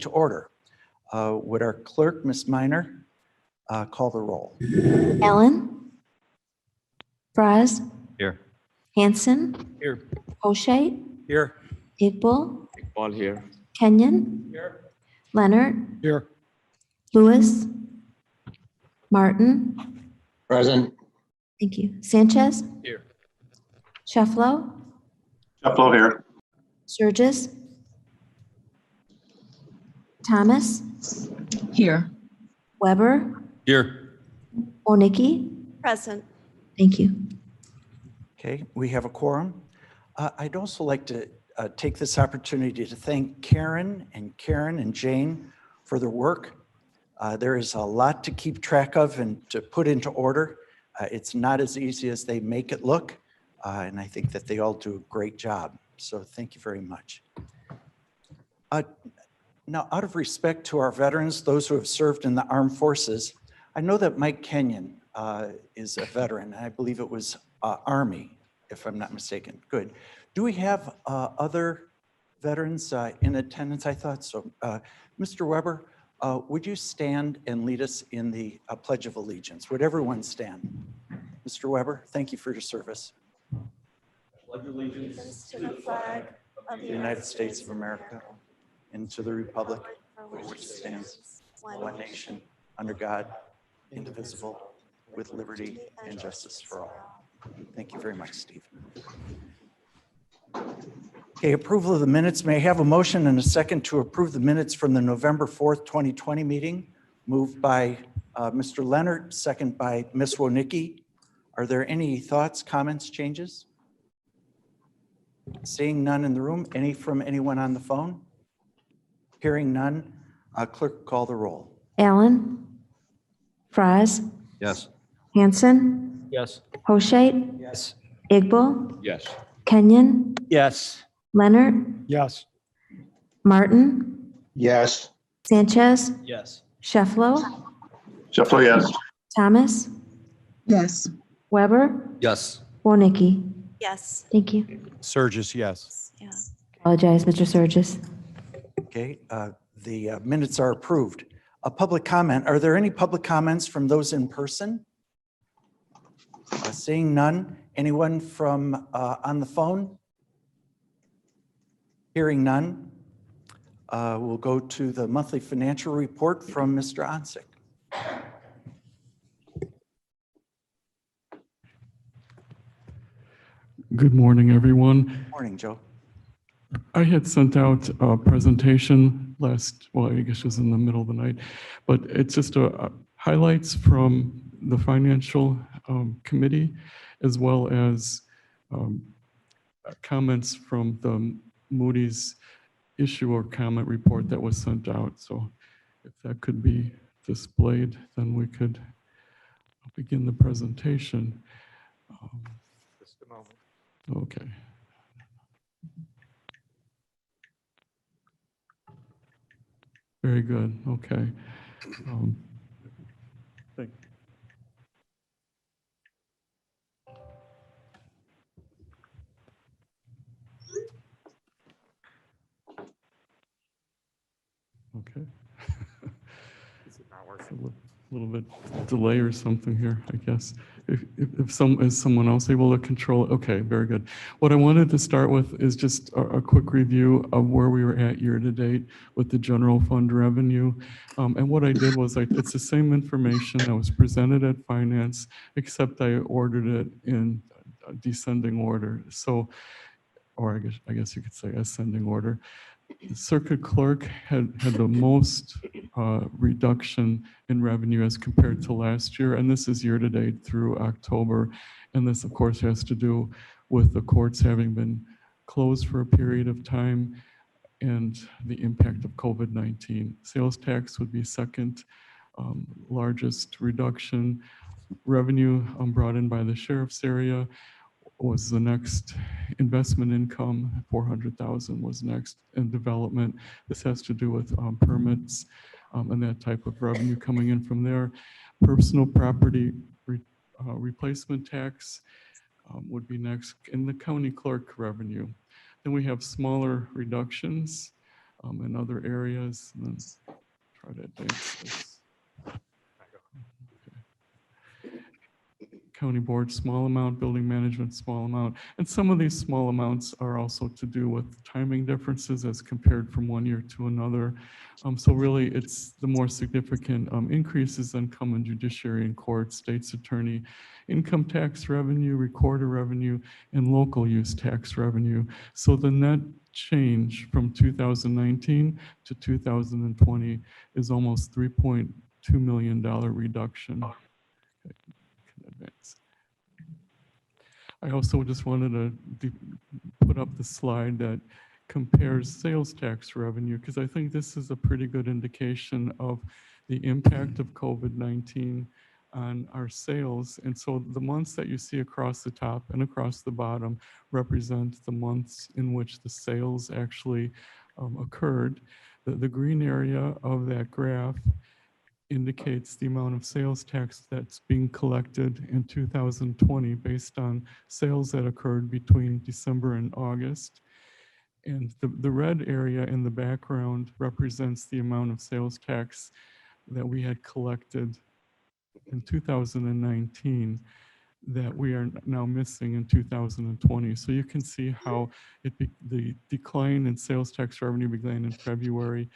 to order. Would our clerk, Ms. Minor, call the roll? Allen, Fraz, Here. Hanson, Here. O'Shea, Here. Iqbal, All here. Kenyon, Here. Leonard, Here. Lewis, Martin, Present. thank you, Sanchez, Here. Shefflo, Shefflo here. Surges, Thomas, Here. Weber, Here. Ornicki, Present. thank you. Okay, we have a quorum. I'd also like to take this opportunity to thank Karen and Jane for their work. There is a lot to keep track of and to put into order. It's not as easy as they make it look, and I think that they all do a great job. So thank you very much. Now, out of respect to our veterans, those who have served in the armed forces, I know that Mike Kenyon is a veteran. I believe it was Army, if I'm not mistaken. Good. Do we have other veterans in attendance? I thought so. Mr. Weber, would you stand and lead us in the Pledge of Allegiance? Would everyone stand? Mr. Weber, thank you for your service. Pledge allegiance To the flag of the United States of America and to the republic for which it stands, one nation, under God, indivisible, with liberty and justice for all. Thank you very much, Steve. Okay, approval of the minutes. May I have a motion and a second to approve the minutes from the November 4th, 2020 meeting? Moved by Mr. Leonard, second by Ms. Wojnicki. Are there any thoughts, comments, changes? Seeing none in the room. Any from anyone on the phone? Hearing none. Clerk, call the roll. Allen, Fraz, Yes. Hanson, Yes. O'Shea, Yes. Iqbal, Yes. Kenyon, Yes. Leonard, Yes. Martin, Yes. Sanchez, Yes. Shefflo, Shefflo, yes. Thomas, Yes. Weber, Yes. Ornicki. Yes. Thank you. Surges, yes. Yeah. Apologize, Mr. Surges. Okay, the minutes are approved. A public comment. Are there any public comments from those in person? Seeing none. Anyone from on the phone? Hearing none. We'll go to the monthly financial report from Mr. Onsick. Good morning, everyone. Morning, Joe. I had sent out a presentation well, I guess it was in the middle of the night, but it's just highlights from the financial committee, as well as comments from the Moody's issue or comment report that was sent out. So if that could be displayed, then we could begin the presentation. Just a moment. Okay. Very good. Okay. Thank you. Okay. Is it not working? A little bit delay or something here, I guess. Is someone else able to control it? Okay, very good. What I wanted to start with is just a quick review of where we were at year to date with the general fund revenue. And what I did was it's the same information that was presented at finance, except I ordered it in descending order. So, or I guess you could say ascending order. The circuit clerk had the most reduction in revenue as compared to last year, and this is year to date through October. And this, of course, has to do with the courts having been closed for a period of time and the impact of COVID-19. Sales tax would be second largest reduction. Revenue brought in by the sheriff's area was the next. Investment income, 400,000 was next, and development. This has to do with permits and that type of revenue coming in from there. Personal property replacement tax would be next, in the county clerk revenue. Then we have smaller reductions. in other areas. And then try to advance this. County board, small amount, building management, small amount. And some of these small amounts are also to do with timing differences as compared from one year to another. So really, it's the more significant increases in come in judiciary and court, state's attorney, income tax revenue, recorder revenue, and local use tax revenue. So the net change from 2019 to 2020 is almost $3.2 million reduction. Advance. I also just wanted to put up the slide that compares sales tax revenue, because I think this is a pretty good indication of the impact of COVID-19 on our sales. And so the months that you see across the top and across the bottom represent the months in which the sales actually occurred. The green area of that graph indicates the amount of sales tax that's being collected in 2020 based on sales that occurred between December and August. And the red area in the background represents the amount of sales tax that we had collected in 2019 that we are now missing in 2020. So you can see how the decline in sales tax revenue began in February.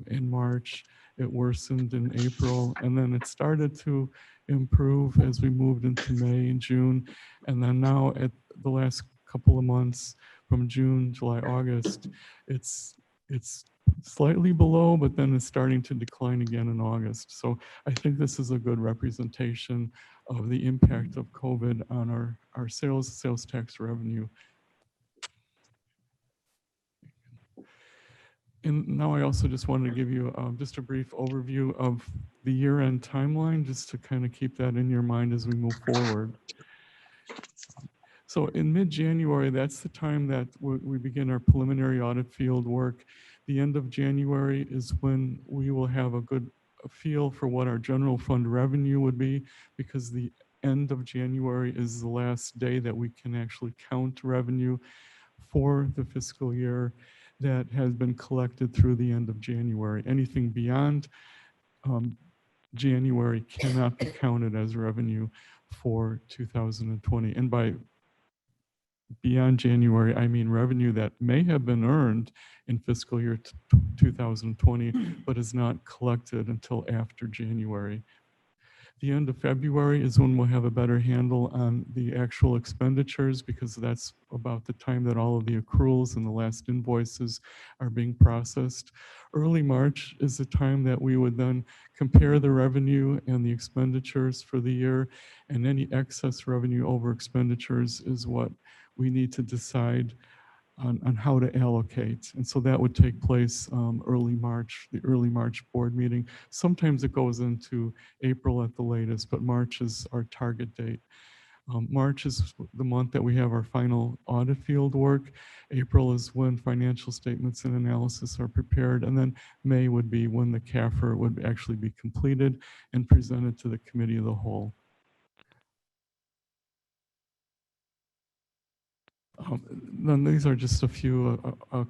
In March, it worsened in April, and then it started to improve as we moved into May and June. And then now at the last couple of months from June, July, August, it's slightly below, but then it's starting to decline again in August. So I think this is a good representation of the impact of COVID on our sales tax revenue. And now I also just wanted to give you just a brief overview of the year-end timeline, just to kind of keep that in your mind as we move forward. So in mid-January, that's the time that we begin our preliminary audit field work. The end of January is when we will have a good feel for what our general fund revenue would be, because the end of January is the last day that we can actually count revenue for the fiscal year that has been collected through the end of January. Anything beyond January cannot be counted as revenue for 2020. And by beyond January, I mean revenue that may have been earned in fiscal year 2020, but is not collected until after January. The end of February is when we'll have a better handle on the actual expenditures, because that's about the time that all of the accruals and the last invoices are being processed. Early March is the time that we would then compare the revenue and the expenditures for the year, and any excess revenue over expenditures is what we need to decide on how to allocate. And so that would take place early March, the early March board meeting. Sometimes it goes into April at the latest, but March is our target date. March is the month that we have our final audit field work. April is when financial statements and analysis are prepared. And then May would be when the CAFR would actually be completed and presented to the committee of the whole. Then these are just a few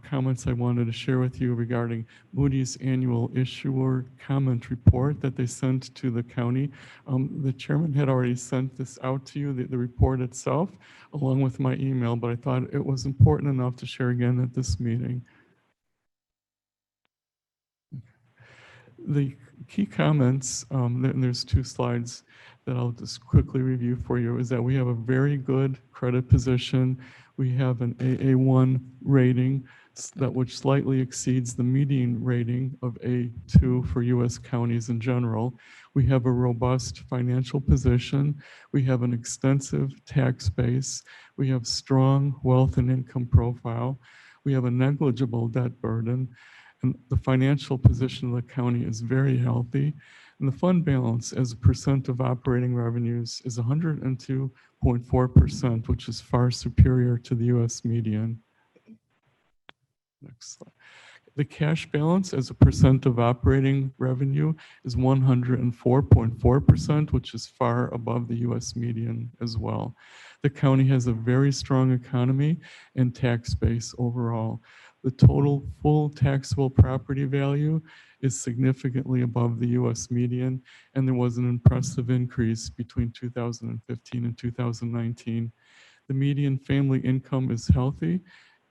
comments I wanted to share with you regarding Moody's annual issuer comment report that they sent to the county. The chairman had already sent this out to you, the report itself, along with my email, but I thought it was important enough to share again at this meeting. The key comments, there's two slides that I'll just quickly review for you, is that we have a very good credit position. We have an AA1 rating that which slightly exceeds the median rating of A2 for U.S. counties in general. We have a robust financial position. We have an extensive tax base. We have strong wealth and income profile. We have a negligible debt burden. And the financial position of the county is very healthy. And the fund balance as a percent of operating revenues is 102.4%, which is far superior to the U.S. median. Next slide. The cash balance as a percent of operating revenue is 104.4%, which is far above the U.S. median as well. The county has a very strong economy and tax base overall. The total full taxable property value is significantly above the US median, and there was an impressive increase between 2015 and 2019. The median family income is healthy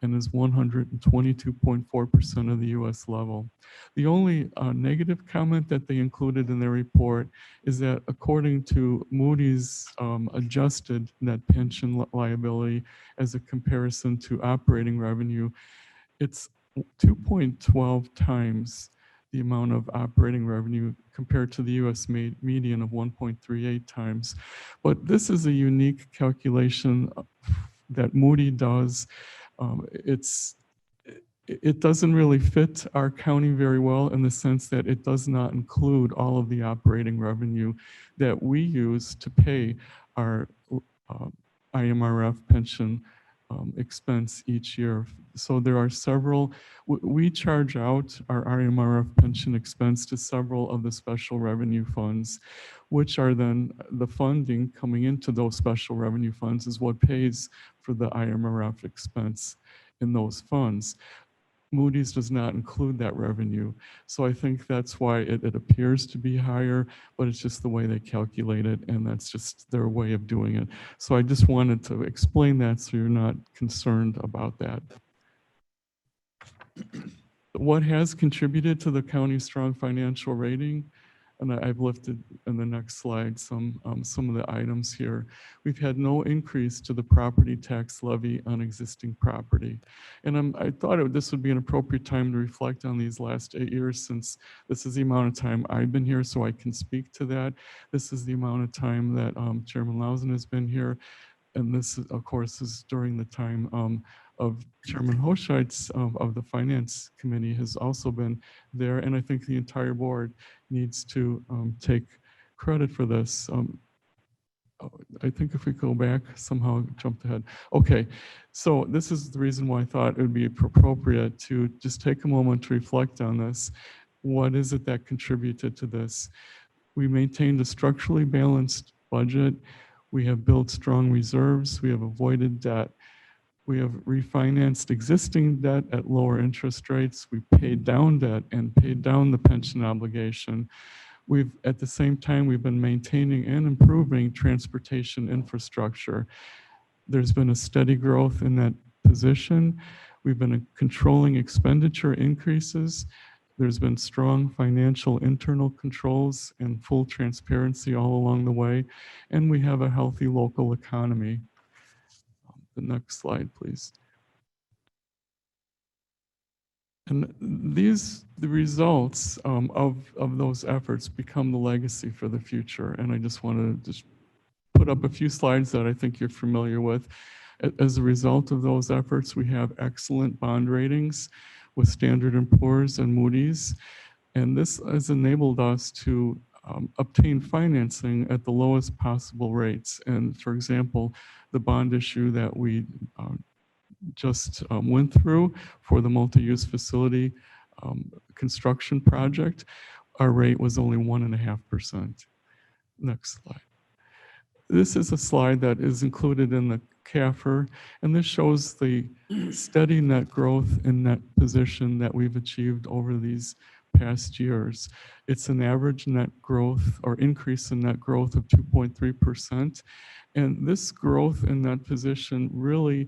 and is 122.4% of the US level. The only negative comment that they included in their report is that according to Moody's adjusted net pension liability as a comparison to operating revenue, it's 2.12 times the amount of operating revenue compared to the US median of 1.38 times. But this is a unique calculation that Moody does. It doesn't really fit our county very well in the sense that it does not include all of the operating revenue that we use to pay our IMRF pension expense each year. So there are several, we charge out our IMRF pension expense to several of the special revenue funds, which are then the funding coming into those special revenue funds is what pays for the IMRF expense in those funds. Moody's does not include that revenue. So I think that's why it appears to be higher, but it's just the way they calculate it, and that's just their way of doing it. So I just wanted to explain that so you're not concerned about that. What has contributed to the county's strong financial rating? And I've lifted in the next slide some of the items here. We've had no increase to the property tax levy on existing property. And I thought this would be an appropriate time to reflect on these last 8 years, since this is the amount of time I've been here, so I can speak to that. This is the amount of time that Chairman Lausen has been here. And this, of course, is during the time of Chairman Hoscheitz of the Finance Committee has also been there. And I think the entire board needs to take credit for this. I think if we go back, somehow jumped ahead. Okay, so this is the reason why I thought it would be appropriate to just take a moment to reflect on this. What is it that contributed to this? We maintained a structurally balanced budget. We have built strong reserves. We have avoided debt. We have refinanced existing debt at lower interest rates. We paid down debt and paid down the pension obligation. At the same time, we've been maintaining and improving transportation infrastructure. There's been a steady growth in that position. We've been controlling expenditure increases. There's been strong financial internal controls and full transparency all along the way. And we have a healthy local economy. The next slide, please. And the results of those efforts become the legacy for the future. And I just want to just put up a few slides that I think you're familiar with. As a result of those efforts, we have excellent bond ratings with Standard & Poor's and Moody's. And this has enabled us to obtain financing at the lowest possible rates. And for example, the bond issue that we just went through for the multi-use facility construction project, our rate was only 1.5%. Next slide. This is a slide that is included in the CAFR, and this shows the steady net growth in net position that we've achieved over these past years. It's an average net growth or increase in net growth of 2.3%. And this growth in that position really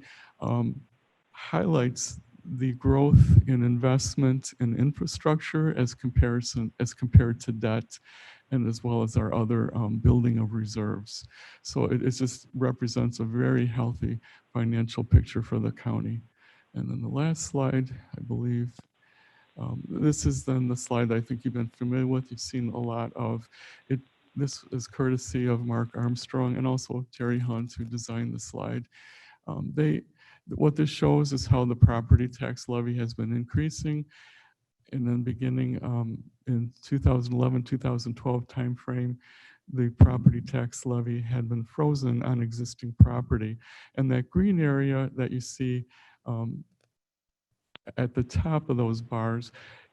highlights the growth in investment in infrastructure as compared to debt, and as well as our other building of reserves. So it just represents a very healthy financial picture for the county. And then the last slide, I believe, this is then the slide that I think you've been familiar with. You've seen a lot of it. This is courtesy of Mark Armstrong and also Terry Hunt, who designed the slide. What this shows is how the property tax levy has been increasing. And then beginning in 2011-2012 timeframe, the property tax levy had been frozen on existing property. And that green area that you see at the top of those bars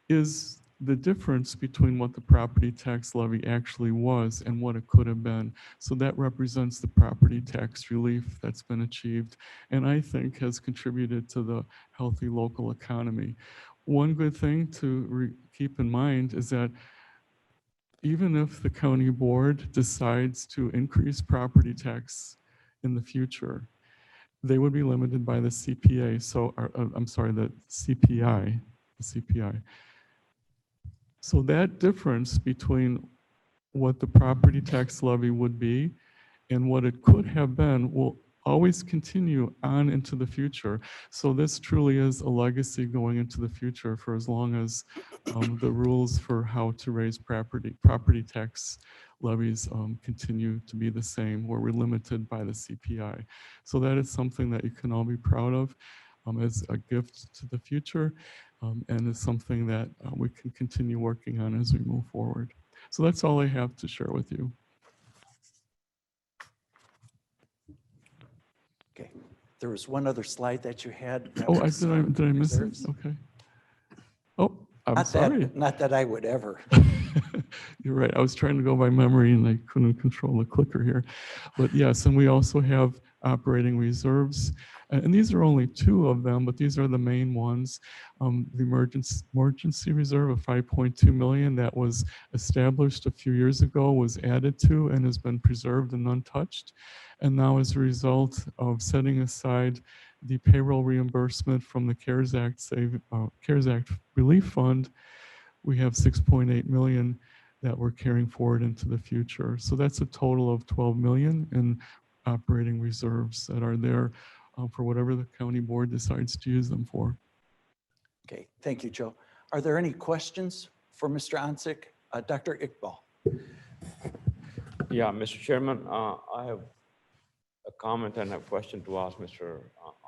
is the difference between what the property tax levy actually was and what it could have been. So that represents the property tax relief that's been achieved, and I think has contributed to the healthy local economy. One good thing to keep in mind is that even if the county board decides to increase property tax in the future, they would be limited by the CPA. So, I'm sorry, the CPI. So that difference between what the property tax levy would be and what it could have been will always continue on into the future. So this truly is a legacy going into the future for as long as the rules for how to raise property tax levies continue to be the same, where we're limited by the CPI. So that is something that you can all be proud of as a gift to the future, and is something that we can continue working on as we move forward. So that's all I have to share with you. Okay. There was one other slide that you had. That Oh, was, did I miss it? reserves. Okay. Oh, I'm Not sorry. that, not that I would ever. You're right. I was trying to go by memory and I couldn't control the clicker here. But yes, and we also have operating reserves. And these are only two of them, but these are the main ones. The emergency reserve of 5.2 million that was established a few years ago was added to and has been preserved and untouched. And now as a result of setting aside the payroll reimbursement from the CARES Act Relief Fund, we have 6.8 million that we're carrying forward into the future. So that's a total of 12 million in operating reserves that are there for whatever the county board decides to use them for. Okay, thank you, Joe. Are there any questions for Mr. Onsick? Dr. Iqbal. Yeah, Mr. Chairman, I have a comment and a question to ask Mr.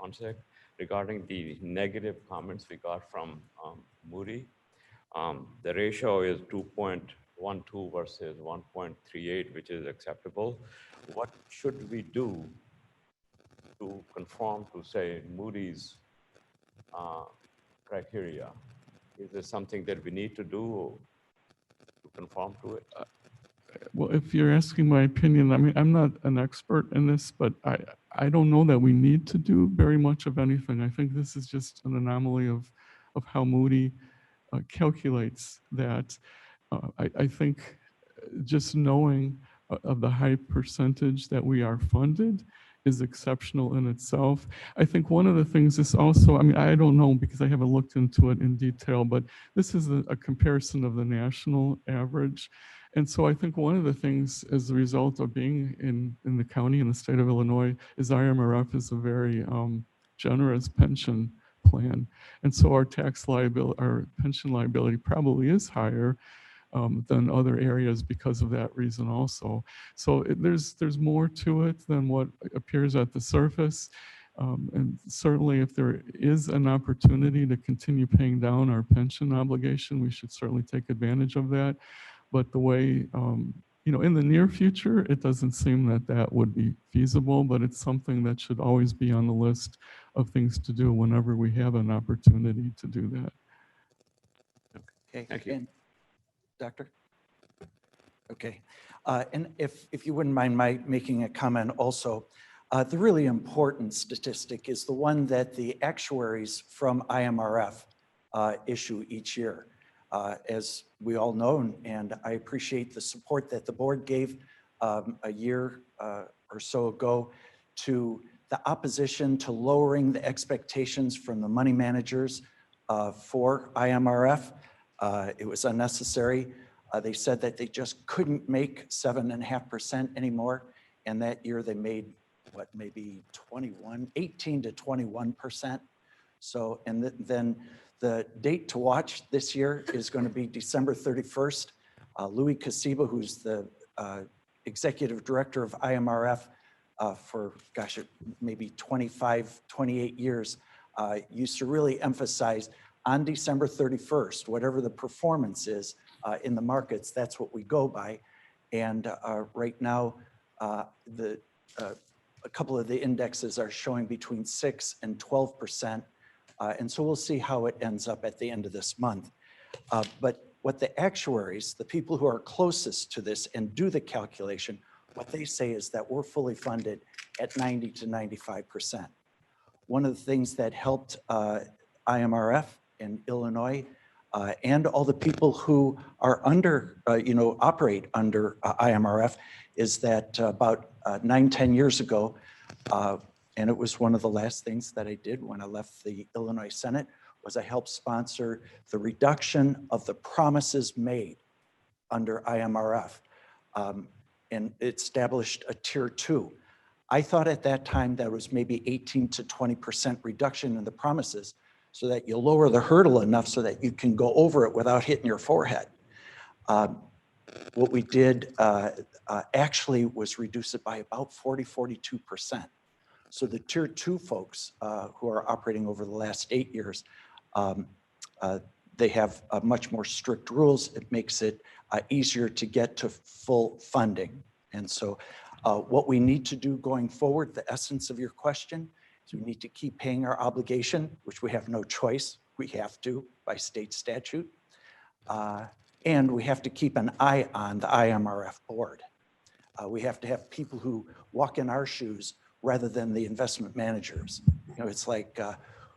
Onsick regarding the negative comments we got from Moody. The ratio is 2.12 versus 1.38, which is acceptable. What should we do to conform to, say, Moody's criteria? Is there something that we need to do to conform to it? Well, if you're asking my opinion, I mean, I'm not an expert in this, but I don't know that we need to do very much of anything. I think this is just an anomaly of how Moody calculates that. I think just knowing of the high percentage that we are funded is exceptional in itself. I think one of the things is also, I mean, I don't know because I haven't looked into it in detail, but this is a comparison of the national average. And so I think one of the things as a result of being in the county in the state of Illinois is IMRF is a very generous pension plan. And so our tax liability, our pension liability probably is higher than other areas because of that reason also. So there's more to it than what appears at the surface. And certainly if there is an opportunity to continue paying down our pension obligation, we should certainly take advantage of that. But the way, in the near future, it doesn't seem that that would be feasible, but it's something that should always be on the list of things to do whenever we have an opportunity to do that. Okay, Thank you. and Doctor? Okay, and if you wouldn't mind my making a comment also, the really important statistic is the one that the actuaries from IMRF issue each year. As we all know, and I appreciate the support that the board gave a year or so ago to the opposition to lowering the expectations from the money managers for IMRF. It was unnecessary. They said that they just couldn't make 7.5% anymore. And that year they made what, maybe 18 to 21%. So, and then the date to watch this year is going to be December 31st. Louis Casiba, who's the executive director of IMRF for, gosh, maybe 25, 28 years, used to really emphasize on December 31st, whatever the performance is in the markets, that's what we go by. And right now, a couple of the indexes are showing between 6 and 12%. And so we'll see how it ends up at the end of this month. But what the actuaries, the people who are closest to this and do the calculation, what they say is that we're fully funded at 90 to 95%. One of the things that helped IMRF in Illinois and all the people who are under, operate under IMRF is that about 9-10 years ago, and it was one of the last things that I did when I left the Illinois Senate, was I helped sponsor the reduction of the promises made under IMRF. And it established a tier 2. I thought at that time that was maybe 18 to 20% reduction in the promises so that you lower the hurdle enough so that you can go over it without hitting your forehead. What we did actually was reduce it by about 42%. So the tier 2 folks who are operating over the last 8 years, they have much more strict rules. It makes it easier to get to full funding. And so what we need to do going forward, the essence of your question, is we need to keep paying our obligation, which we have no choice. We have to by state statute. And we have to keep an eye on the IMRF board. We have to have people who walk in our shoes rather than the investment managers. It's like,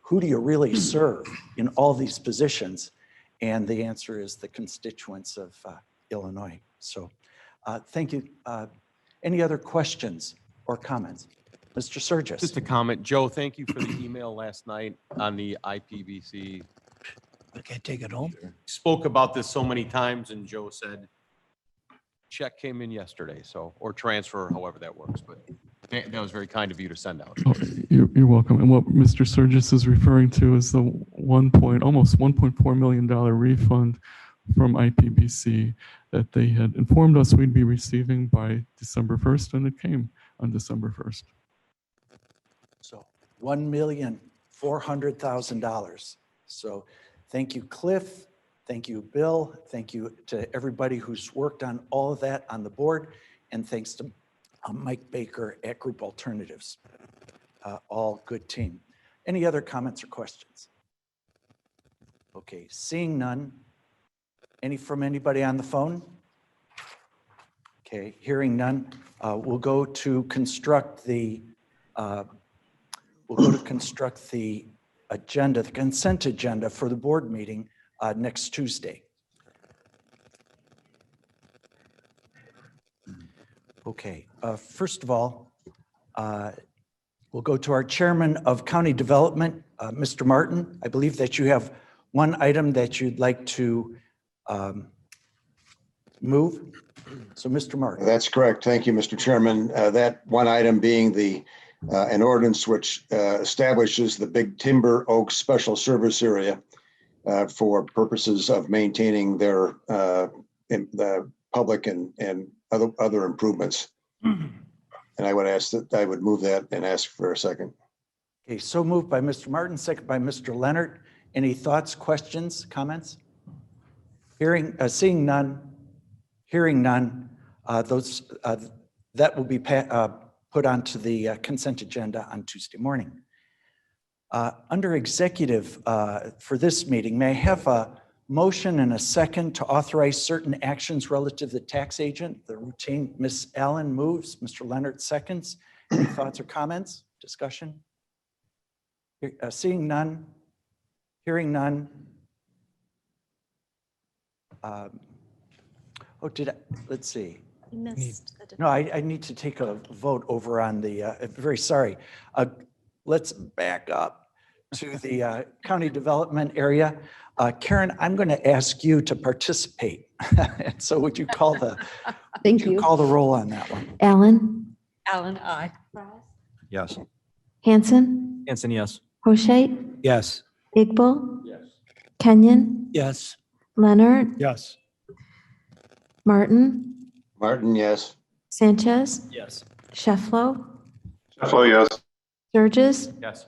who do you really serve in all these positions? And the answer is the constituents of Illinois. So thank you. Any other questions or comments? Mr. Surgis. Just a comment. Joe, thank you for the email last night on the IPBC. Okay, take it home. Spoke about this so many times and Joe said, check came in yesterday, so, or transfer, however that works, but that was very kind of you to send out. Oh, you're welcome. And what Mr. Surgis is referring to is the almost $1.4 million refund from IPBC that they had informed us we'd be receiving by December 1st, and it came on December 1st. So $1,400,000. So thank you, Cliff. Thank you, Bill. Thank you to everybody who's worked on all of that on the board. And thanks to Mike Baker at Group Alternatives. All good team. Any other comments or questions? Okay, seeing none. Any from anybody on the phone? Okay, hearing none. We'll go to construct the agenda, the consent agenda for the board meeting next Tuesday. Okay, first of all, we'll go to our chairman of county development, Mr. Martin. I believe that you have one item that you'd like to move. So Mr. Martin. That's correct. Thank you, Mr. Chairman. That one item being an ordinance which establishes the Big Timber Oaks Special Service Area for purposes of maintaining the public and other improvements. And I would move that and ask for a second. Okay, so moved by Mr. Martin, second by Mr. Leonard. Any thoughts, questions, comments? Seeing none, hearing none, that will be put onto the consent agenda on Tuesday morning. Under executive for this meeting, may I have a motion and a second to authorize certain actions relative to the tax agent? The routine, Ms. Allen moves, Mr. Leonard seconds. Any thoughts or comments, discussion? Seeing none, hearing none. Let's see. You missed. No, I need to take a vote over on the, very sorry. Let's back up to the county development area. Karen, I'm going to ask you to participate. And so would you call the, Thank you. call the roll on that one? Allen, Allen, aye. Yes. Hanson, Hanson, yes. Hoshait, Yes. Iqbal. Yes. Kenyon, Yes. Leonard, Yes. Martin, Martin, yes. Sanchez, Yes. Shefflo, Shefflo, yes. Surges, Yes.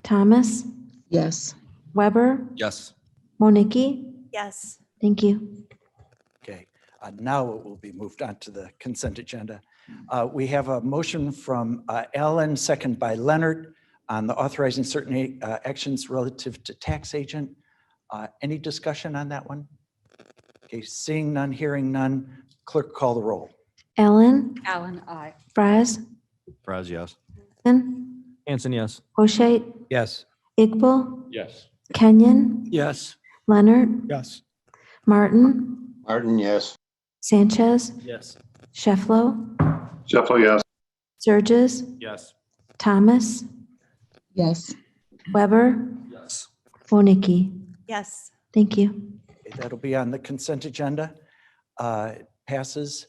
Thomas, Yes. Weber, Yes. Monicky. Yes. Thank you. Okay, now it will be moved on to the consent agenda. We have a motion from Allen, second by Leonard, on the authorizing certain actions relative to tax agent. Any discussion on that one? Okay, seeing none, hearing none, clerk call the roll. Allen, Allen, I. Fraz, Fraz, yes. Hanson, Hanson, yes. Hoshait, Yes. Iqbal, Yes. Kenyon, Yes. Leonard, Yes. Martin, Martin, yes. Sanchez, Yes. Shefflo, Sheffield, yes. Surges, Yes. Thomas, Yes. Weber, Yes. Wonecki. Yes. Thank you. Okay, that'll be on the consent agenda. It passes.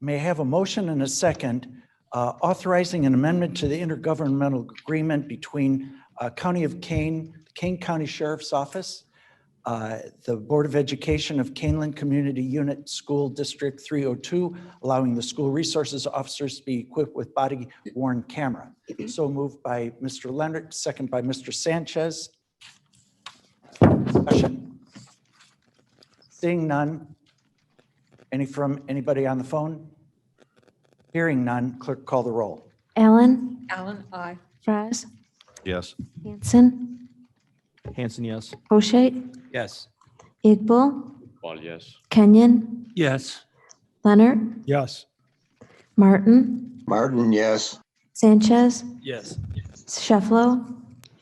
May I have a motion and a second authorizing an amendment to the intergovernmental agreement between County of Kane, Kane County Sheriff's Office, the Board of Education of Kaneland Community Unit School District 302, allowing the school resources officers to be equipped with body-worn camera. So moved by Mr. Leonard, second by Mr. Sanchez. Discussion. Seeing none. Any from anybody on the phone? Hearing none, clerk call the roll. Allen, Allen, I. Fraz, Yes. Hanson, Hanson, yes. Hoshait, Yes. Iqbal, Paul, yes. Kenyon, Yes. Leonard, Yes. Martin, Martin, yes. Sanchez, Yes. Shefflo,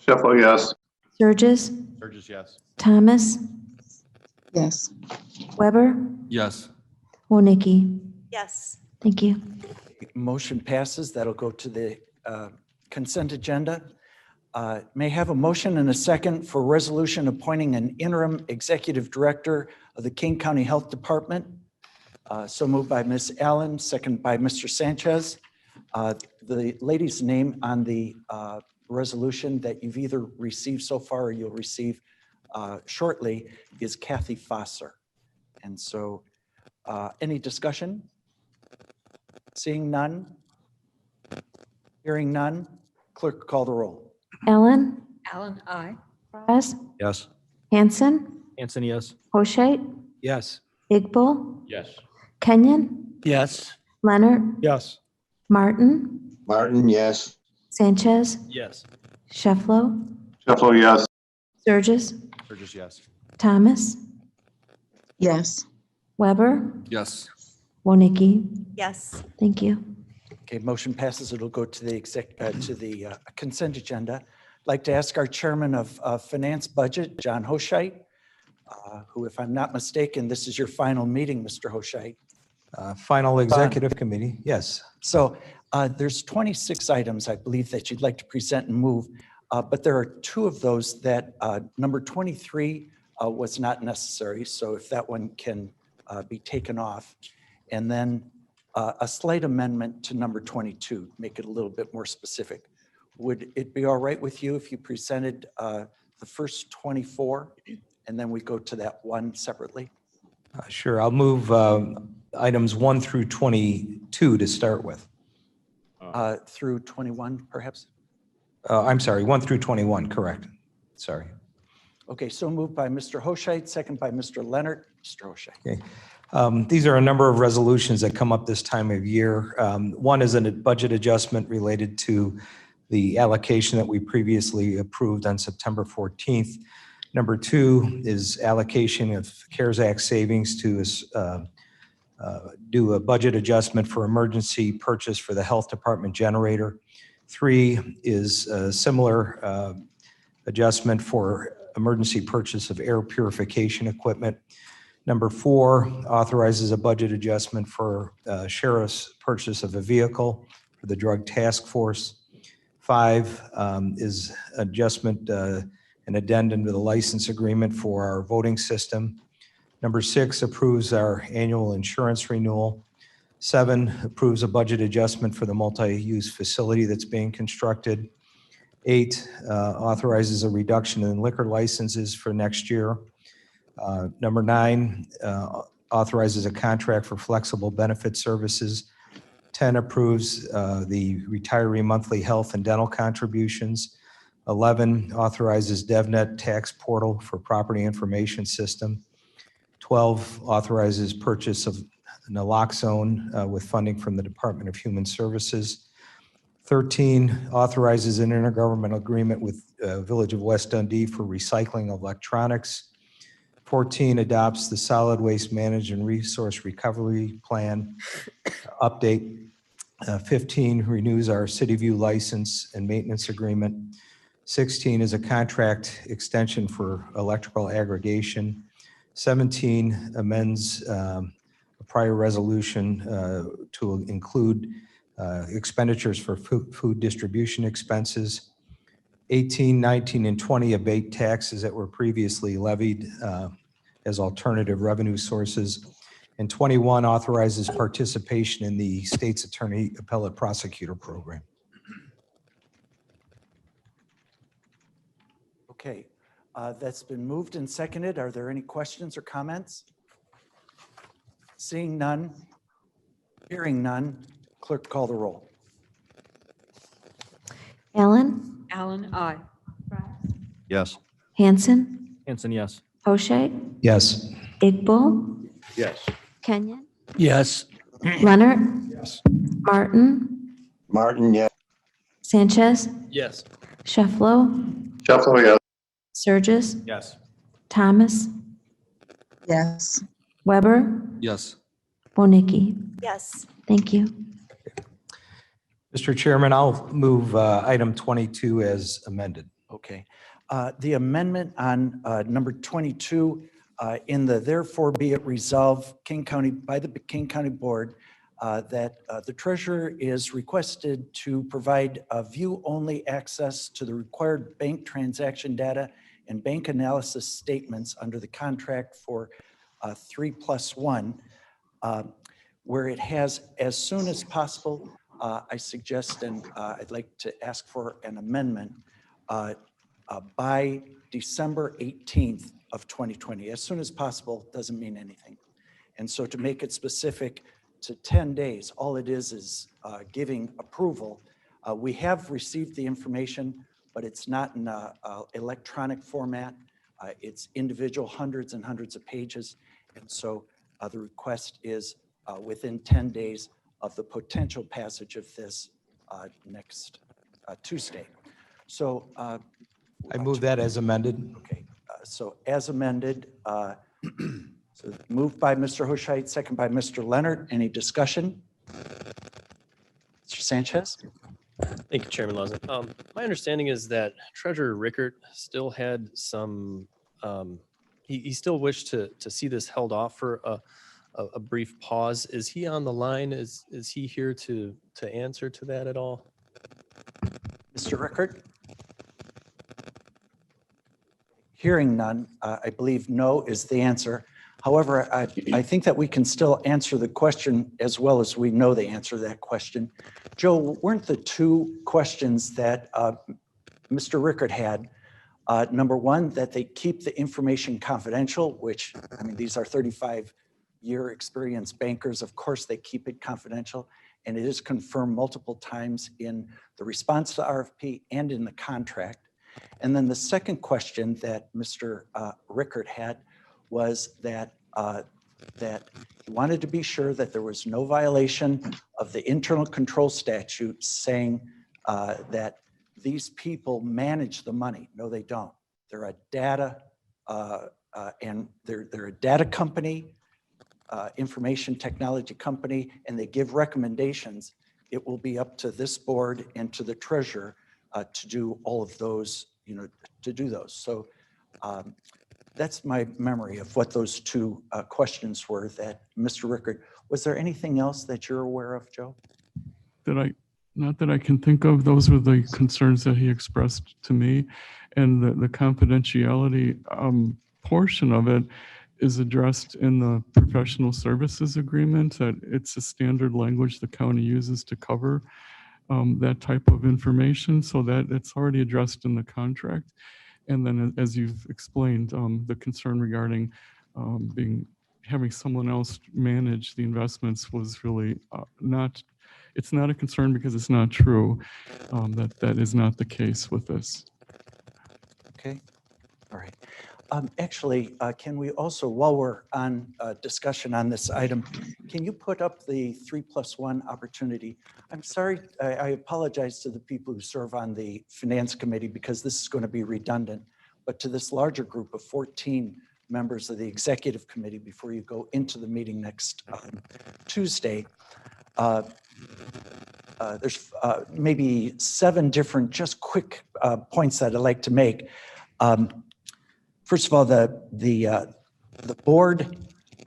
Sheffield, yes. Surges, Burgess, yes. Thomas, Yes. Weber, Yes. Wonecki. Yes. Thank you. Motion passes. That'll go to the consent agenda. May I have a motion and a second for resolution appointing an interim executive director of the Kane County Health Department. So moved by Ms. Allen, second by Mr. Sanchez. The lady's name on the resolution that you've either received so far or you'll receive shortly is Kathy Fosser. And so any discussion? Seeing none? Hearing none? Clerk, call the roll. Allen, Allen, I. Fraz, Yes. Hanson, Hanson, yes. Hoshait, Yes. Iqbal, Yes. Kenyon, Yes. Leonard, Yes. Martin, Martin, yes. Sanchez, Yes. Shefflo, Sheffield, yes. Surges, Burgess, yes. Thomas, Yes. Weber, Yes. Wonecki. Yes. Thank you. Okay, motion passes. It'll go to the consent agenda. I'd like to ask our chairman of finance budget, John Hoshait, who, if I'm not mistaken, this is your final meeting, Mr. Hoshait. Final executive committee, yes. So there's 26 items, I believe, that you'd like to present and move, but there are two of those that number 23 was not necessary. So if that one can be taken off, and then a slight amendment to number 22, make it a little bit more specific. Would it be all right with you if you presented the first 24 and then we go to that one separately? Sure, I'll move items 1 through 22 to start with. Through 21, perhaps? I'm sorry, 1 through 21, correct. Sorry. Okay, so moved by Mr. Hoshait, second by Mr. Leonard. Mr. Hoshait. Okay. These are a number of resolutions that come up this time of year. One is a budget adjustment related to the allocation that we previously approved on September 14th. Number 2 is allocation of CARES Act savings to do a budget adjustment for emergency purchase for the health department generator. 3 is a similar adjustment for emergency purchase of air purification equipment. Number 4 authorizes a budget adjustment for sheriff's purchase of a vehicle for the drug task force. 5 is adjustment, an addendum to the license agreement for our voting system. Number 6 approves our annual insurance renewal. 7 approves a budget adjustment for the multi-use facility that's being constructed. 8 authorizes a reduction in liquor licenses for next year. Number 9 authorizes a contract for flexible benefit services. 10 approves the retiree monthly health and dental contributions. 11 authorizes DevNet tax portal for property information system. 12 authorizes purchase of naloxone with funding from the Department of Human Services. 13 authorizes an intergovernmental agreement with Village of West Dundee for recycling of electronics. 14 adopts the Solid Waste Management and Resource Recovery Plan update. 15 renews our City View license and maintenance agreement. 16 is a contract extension for electrical aggregation. 17 amends a prior resolution to include expenditures for food distribution expenses. 18, 19, and 20 abate taxes that were previously levied as alternative revenue sources. And 21 authorizes participation in the state's attorney appellate prosecutor program. Okay, that's been moved and seconded. Are there any questions or comments? Seeing none, hearing none, clerk call the roll. Allen, Allen, aye. Yes. Hanson, Hanson, yes. Hoshea, Yes. Iqbal, Yes. Kenyon, Yes. Leonard, Martin, Martin, yes. Sanchez, Yes. Shefflo, Shuffle, yes. Sturgis, Yes. Thomas, Yes. Weber, Yes. Bonnicki. Yes. Thank you. Mr. Chairman, I'll move item 22 as amended. Okay. The amendment on number 22 in the therefore be it resolved by the King County Board that the treasurer is requested to provide view-only access to the required bank transaction data and bank analysis statements under the contract for 3+1, where it has as soon as possible. I suggest, and I'd like to ask for an amendment by December 18th of 2020. As soon as possible doesn't mean anything. And so to make it specific to 10 days, all it is giving approval. We have received the information, but it's not in electronic format. It's individual hundreds and hundreds of pages. And so the request is within 10 days of the potential passage of this next Tuesday. So I move that as amended. okay, so as amended, so moved by Mr. Hoshait, second by Mr. Leonard. Any discussion? Mr. Sanchez? Thank you, Chairman Lauzon. My understanding is that Treasurer Rickert still had some, he still wished to see this held off for a brief pause. Is he on the line? Is he here to answer to that at all? Mr. Rickert? Hearing none, I believe no is the answer. However, I think that we can still answer the question as well as we know the answer to that question. Joe, weren't the two questions that Mr. Rickert had, number one, that they keep the information confidential, which, I mean, these are 35-year experienced bankers. Of course, they keep it confidential. And it is confirmed multiple times in the response to RFP and in the contract. And then the second question that Mr. Rickert had was that he wanted to be sure that there was no violation of the internal control statute saying that these people manage the money. No, they don't. They're a data and they're a data company, information technology company, and they give recommendations. It will be up to this board and to the treasurer to do all of those, to do those. So that's my memory of what those two questions were that Mr. Rickert. Was there anything else that you're aware of, Joe? Not that I can think of. Those were the concerns that he expressed to me, and the confidentiality portion of it is addressed in the professional services agreement. That it's a standard language the county uses to cover that type of information, so that it's already addressed in the contract. And then, as you've explained, the concern regarding having someone else manage the investments was really it's not a concern because it's not true. That is not the case with this. Okay, all right. Actually, can we also, while we're on discussion on this item, can you put up the 3+1 opportunity? I'm sorry, I apologize to the people who serve on the finance committee because this is going to be redundant, but to this larger group of 14 members of the executive committee before you go into the meeting next Tuesday. There's maybe 7 different just quick points that I'd like to make. First of all, the board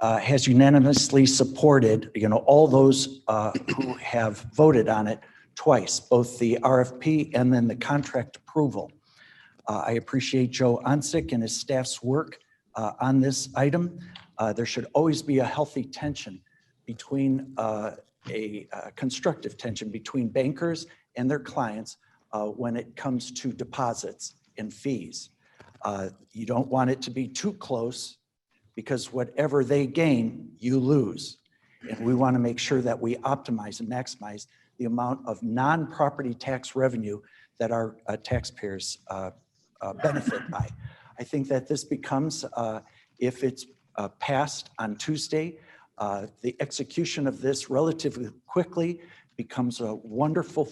has unanimously supported, all those who have voted on it twice, both the RFP and then the contract approval. I appreciate Joe Onsick and his staff's work on this item. There should always be a healthy tension between a constructive tension between bankers and their clients when it comes to deposits and fees. You don't want it to be too close because whatever they gain, you lose. And we want to make sure that we optimize and maximize the amount of non-property tax revenue that our taxpayers benefit by. I think that this becomes, if it's passed on Tuesday, the execution of this relatively quickly becomes a wonderful,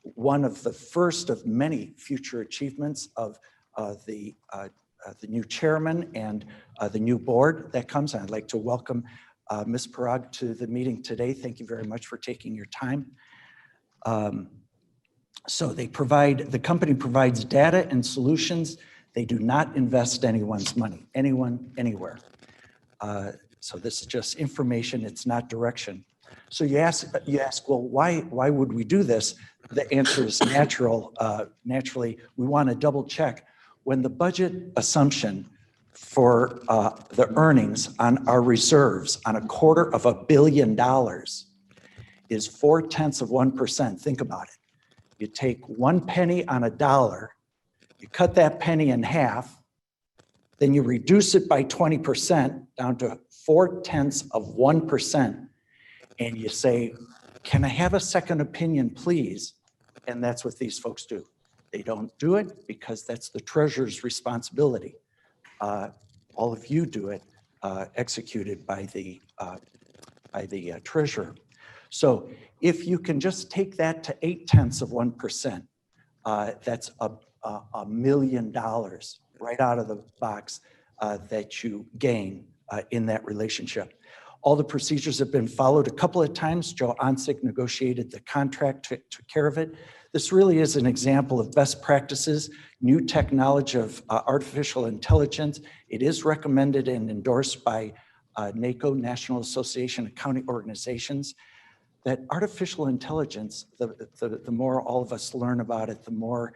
one of the first of many future achievements of the new chairman and the new board that comes. And I'd like to welcome Ms. Parag to the meeting today. Thank you very much for taking your time. So the company provides data and solutions. They do not invest anyone's money, anyone, anywhere. So this is just information, it's not direction. So you ask, well, why would we do this? The answer is naturally, we want to double check. When the budget assumption for the earnings on our reserves on $250 million is 0.4%, think about it. You take 1 penny on $1, you cut that penny in half, then you reduce it by 20% down to 0.4%, and you say, can I have a second opinion, please? And that's what these folks do. They don't do it because that's the treasurer's responsibility. All of you do it, executed by the treasurer. So if you can just take that to 0.8%, that's $1 million right out of the box that you gain in that relationship. All the procedures have been followed a couple of times. Joe Onsick negotiated the contract, took care of it. This really is an example of best practices, new technology of artificial intelligence. It is recommended and endorsed by NACO, National Association of County Organizations, that artificial intelligence, the more all of us learn about it, the more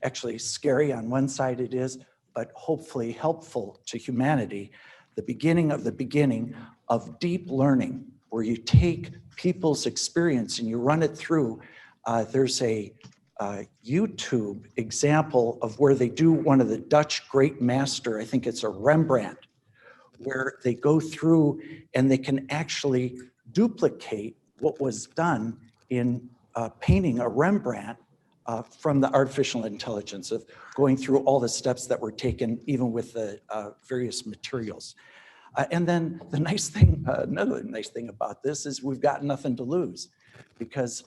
actually scary on one side it is, but hopefully helpful to humanity. The beginning of deep learning, where you take people's experience and you run it through. There's a YouTube example of where they do one of the Dutch great master, I think it's a Rembrandt, where they go through and they can actually duplicate what was done in painting a Rembrandt from the artificial intelligence of going through all the steps that were taken, even with the various materials. And then the nice thing, another nice thing about this is we've got nothing to lose, because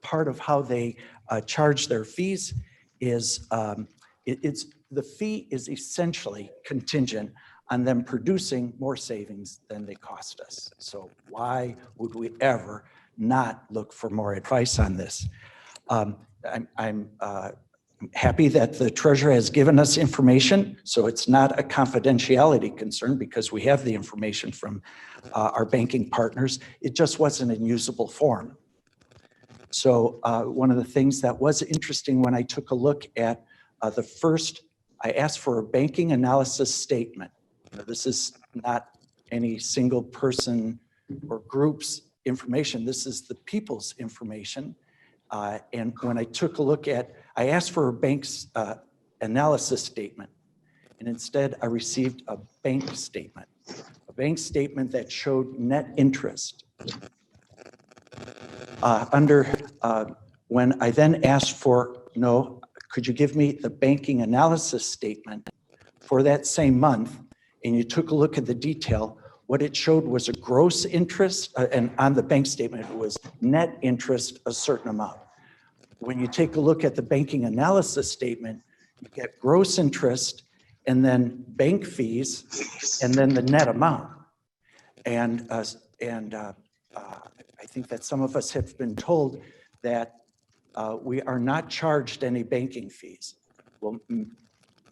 part of how they charge their fees is the fee is essentially contingent on them producing more savings than they cost us. So why would we ever not look for more advice on this? I'm happy that the treasurer has given us information, so it's not a confidentiality concern because we have the information from our banking partners. It just wasn't in usable form. So one of the things that was interesting when I took a look at I asked for a banking analysis statement. This is not any single person or group's information. This is the people's information. And when I took a look I asked for a bank's analysis statement, and instead I received a bank statement that showed net interest. When I then asked for, could you give me the banking analysis statement for that same month, and you took a look at the detail, what it showed was a gross interest, and on the bank statement it was net interest a certain amount. When you take a look at the banking analysis statement, you get gross interest and then bank fees, and then the net amount. And I think that some of us have been told that we are not charged any banking fees. Well,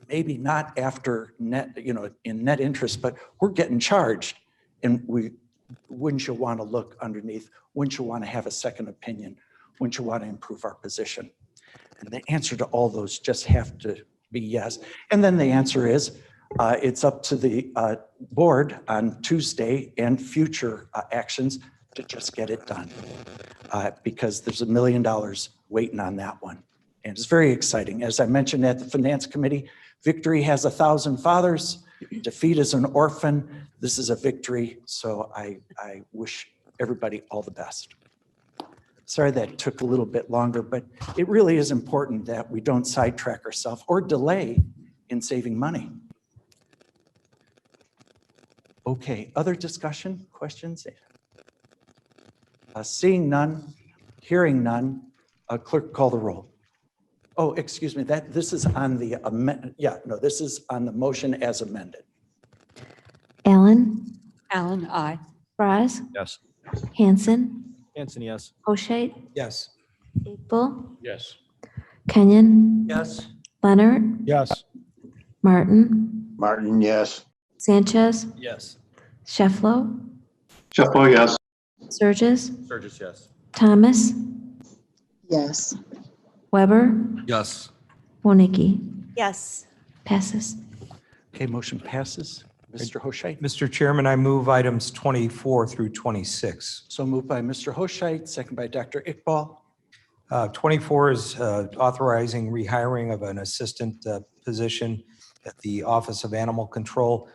maybe not after net, in net interest, but we're getting charged. And wouldn't you want to look underneath? Wouldn't you want to have a second opinion? Wouldn't you want to improve our position? And the answer to all those just have to be yes. And then the answer is, it's up to the board on Tuesday and future actions to just get it done. Because there's $1 million waiting on that one. And it's very exciting. As I mentioned at the Finance Committee, victory has 1,000 fathers, defeat is an orphan. This is a victory, so I wish everybody all the best. Sorry that took a little bit longer, but it really is important that we don't sidetrack ourselves or delay in saving money. Okay, other discussion, questions? Seeing none, hearing none, clerk call the roll. Oh, excuse me, this is on the this is on the motion as amended. Allen, Allen, aye. Fries, Yes. Hanson, Hanson, yes. O'Shea, Yes. Iqbal, Yes. Kenyon, Yes. Leonard, Yes. Martin, Martin, yes. Sanchez, Yes. Shefflo, Sheffler, yes. Surges, Sturgis, yes. Thomas, Yes. Weber, Yes. Wonicky. Yes. Passes. Okay, motion passes. Mr. Hoshait. Mr. Chairman, I move items 24 through 26. So moved by Mr. Hoshait, second by Dr. Iqbal. 24 is authorizing rehiring of an assistant position at the Office of Animal Control.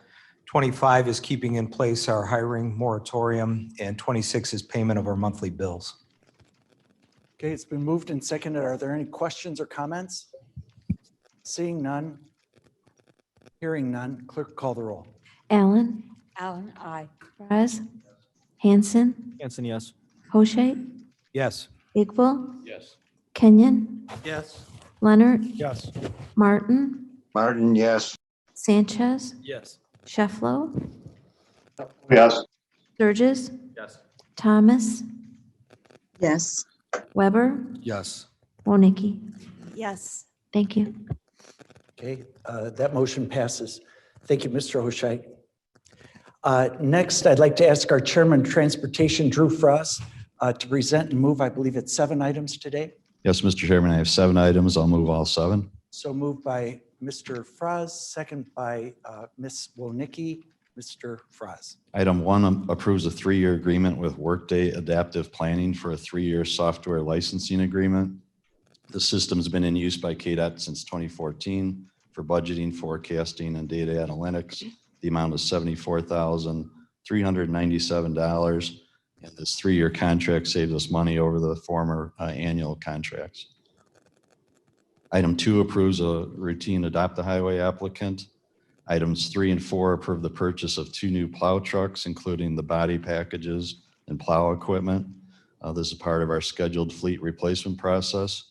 25 is keeping in place our hiring moratorium, and 26 is payment of our monthly bills. Okay, it's been moved and seconded. Are there any questions or comments? Seeing none, hearing none, clerk call the roll. Allen, Allen, aye. Fries, Hanson, Hanson, yes. O'Shea, Yes. Iqbal, Yes. Kenyon, Yes. Leonard, Yes. Martin, Martin, yes. Sanchez, Yes. Shefflo, Yes. Surges, Yes. Thomas, Yes. Weber, Yes. Wonicky. Yes. Thank you. Okay, that motion passes. Thank you, Mr. Hoshait. Next, I'd like to ask our Chairman of Transportation, Drew Frost, to present and move, I believe it's 7 items today. Yes, Mr. Chairman, I have 7 items. I'll move all 7. So moved by Mr. Frost, second by Ms. Wonicky. Mr. Frost. Item 1 approves a 3-year agreement with Workday Adaptive Planning for a 3-year software licensing agreement. The system's been in use by KDOT since 2014 for budgeting, forecasting, and data analytics. The amount is $74,397, and this 3-year contract saves us money over the former annual contracts. Item 2 approves a routine adopt-a-highway applicant. Items 3 and 4 approve the purchase of 2 new plow trucks, including the body packages and plow equipment. This is part of our scheduled fleet replacement process.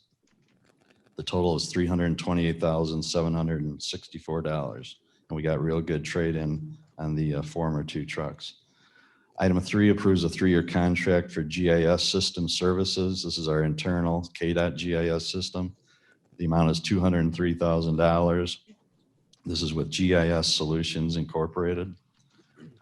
The total is $328,764, and we got real good trade-in on the former 2 trucks. Item 3 approves a 3-year contract for GIS system services. This is our internal KDOT GIS system. The amount is $203,000. This is with GIS Solutions Incorporated.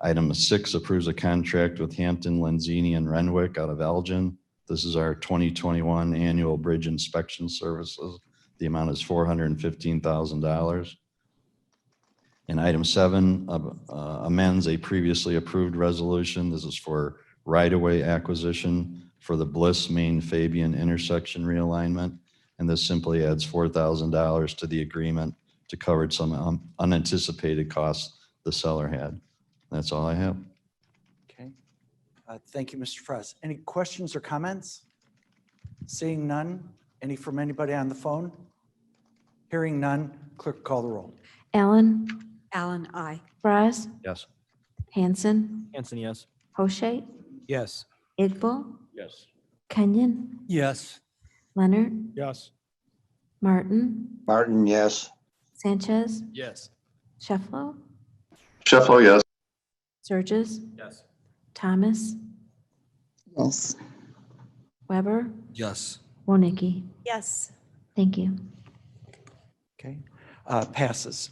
Item 6 approves a contract with Hampton, Lenzini, and Renwick out of Elgin. This is our 2021 annual bridge inspection services. The amount is $415,000. And item 7 amends a previously approved resolution. This is for right-of-way acquisition for the Bliss Main Fabian intersection realignment. And this simply adds $4,000 to the agreement to cover some unanticipated costs the seller had. That's all I have. Okay. Thank you, Mr. Frost. Any questions or comments? Seeing none. Any from anybody on the phone? Hearing none. Clerk, call the roll. Allen, Allen, aye. Fries, Yes. Hanson, Hanson, yes. O'Shea, Yes. Iqbal, Yes. Kenyon, Yes. Leonard, Yes. Martin, Martin, yes. Sanchez, Yes. Shefflo, Shefflo, yes. Surges, Yes. Thomas, Yes. Weber, Yes. Wonicky. Yes. Thank you. Okay, passes.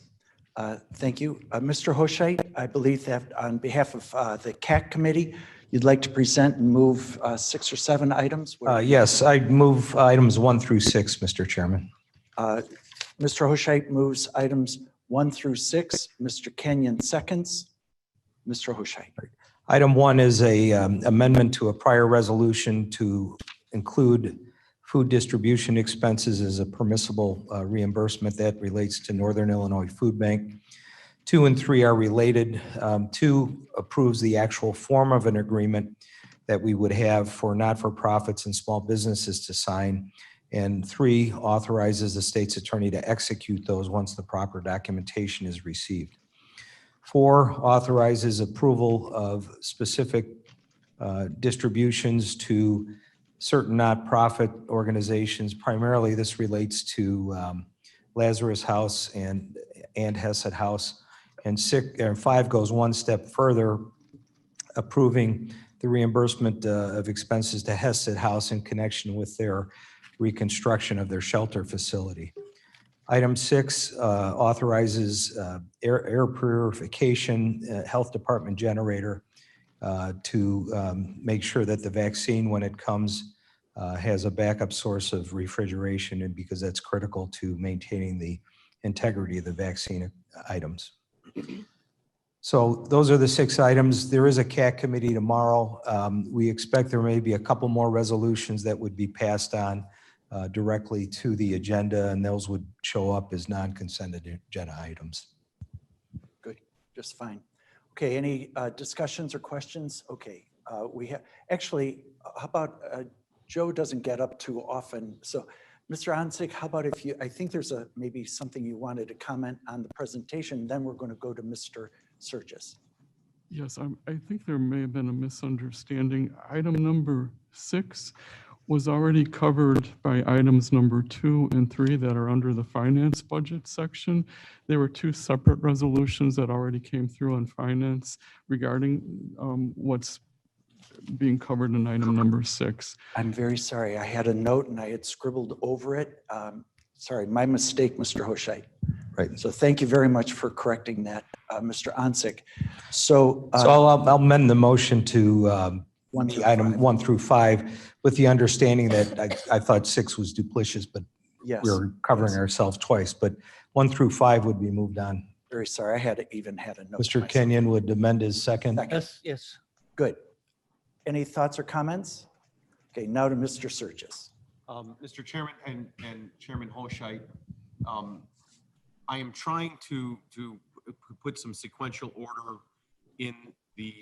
Thank you. Mr. Hoshite, I believe that on behalf of the CAC committee, you'd like to present and move 6 or 7 items? Yes, I move items 1 through 6, Mr. Chairman. Mr. Hoshite moves items 1 through 6. Mr. Kenyon seconds. Mr. Hoshite. Item 1 is a amendment to a prior resolution to include food distribution expenses as a permissible reimbursement that relates to Northern Illinois Food Bank. 2 and 3 are related. 2 approves the actual form of an agreement that we would have for not-for-profits and small businesses to sign. And 3 authorizes the state's attorney to execute those once the proper documentation is received. 4 authorizes approval of specific distributions to certain nonprofit organizations. Primarily, this relates to Lazarus House and Hesed House. And 5 goes one step further, approving the reimbursement of expenses to Hesed House in connection with their reconstruction of their shelter facility. Item 6 authorizes air purification health department generator to make sure that the vaccine, when it comes, has a backup source of refrigeration, and because that's critical to maintaining the integrity of the vaccine items. So those are the 6 items. There is a CAC committee tomorrow. We expect there may be a couple more resolutions that would be passed on directly to the agenda, and those would show up as non-consent agenda items. Good, just fine. Okay, any discussions or questions? Okay, we have, actually, how about, Joe doesn't get up too often. So Mr. Onsick, how about if you, I think there's maybe something you wanted to comment on the presentation, then we're going to go to Mr. Surges. Yes, I think there may have been a misunderstanding. Item number 6 was already covered by items number 2 and 3 that are under the finance budget section. There were 2 separate resolutions that already came through on finance regarding what's being covered in item number 6. I'm very sorry. I had a note and I had scribbled over it. Sorry, my mistake, Mr. Hoshite. Right. So thank you very much for correcting that, Mr. Onsick. So, So I'll amend the motion to 1 through the item 5. 1 through 5, with the understanding that I thought 6 was duplicious, but Yes. we're covering ourselves twice. But 1 through 5 would be moved on. Very sorry. I had even had a note. Mr. myself. Kenyon would amend his second. Yes. Good. Any thoughts or comments? Okay, now to Mr. Surges. Mr. Chairman and Chairman Hoshite, I am trying to put some sequential order in the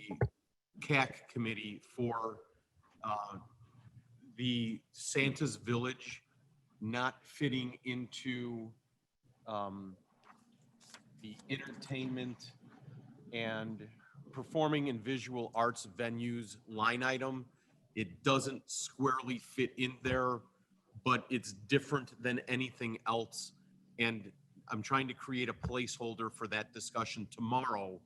CAC committee for the Santa's Village not fitting into the entertainment and performing and visual arts venues line item. It doesn't squarely fit in there, but it's different than anything else. And I'm trying to create a placeholder for that discussion tomorrow,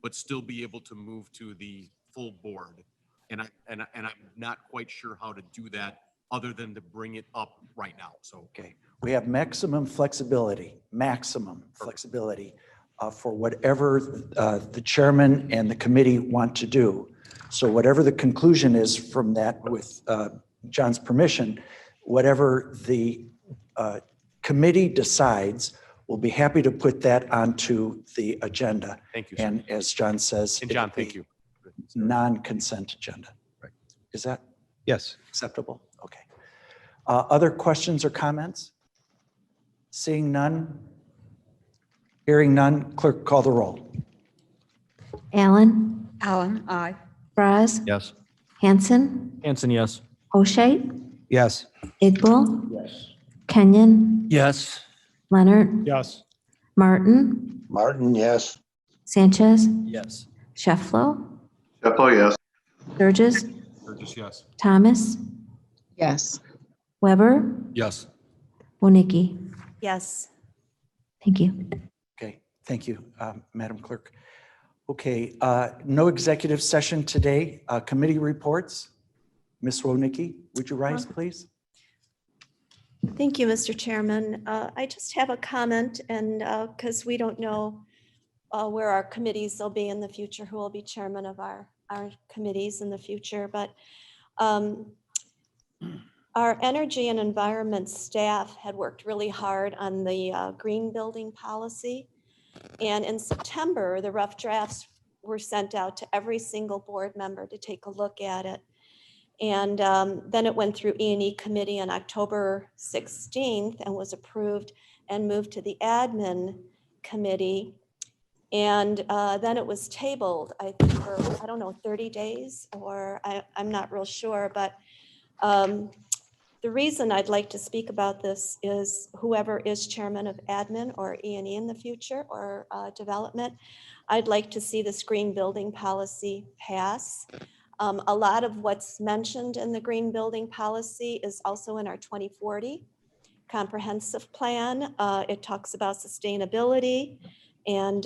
but still be able to move to the full board. And I'm not quite sure how to do that other than to bring it up right now. So Okay, we have maximum flexibility for whatever the chairman and the committee want to do. So whatever the conclusion is from that, with John's permission, whatever the committee decides, we'll be happy to put that onto the agenda. thank you, sir. And as John says. And John, it'll be thank you. Non-consent agenda. Right. Is that Yes. acceptable? Okay. Other questions or comments? Seeing none? Hearing none, clerk call the roll. Allen, Allen, aye. Braz, Yes. Hanson, Hanson, yes. Hoshite, Yes. Igbo, Yes. Kenyon, Yes. Leonard, Yes. Martin, Martin, yes. Sanchez, Yes. Shefflo, Shefflo, yes. Surges, Burgess, yes. Thomas, Yes. Weber, Yes. Wonicky. Yes. Thank you. Okay, Thank you, Madam Clerk. Okay, no executive session today. Committee reports. Ms. Wodnicki, would you rise, please? Thank you, Mr. Chairman. I just have a comment, and because we don't know where our committees will be in the future, who will be chairman of our committees in the future, but our energy and environment staff had worked really hard on the green building policy. And in September, the rough drafts were sent out to every single board member to take a look at it. And then it went through E&E committee on October 16th and was approved and moved to the admin committee. And then it was tabled, I think, for, I don't know, 30 days, or I'm not real sure. But the reason I'd like to speak about this is whoever is chairman of admin or E&E in the future, or development, I'd like to see this green building policy pass. A lot of what's mentioned in the green building policy is also in our 2040 comprehensive plan. It talks about sustainability and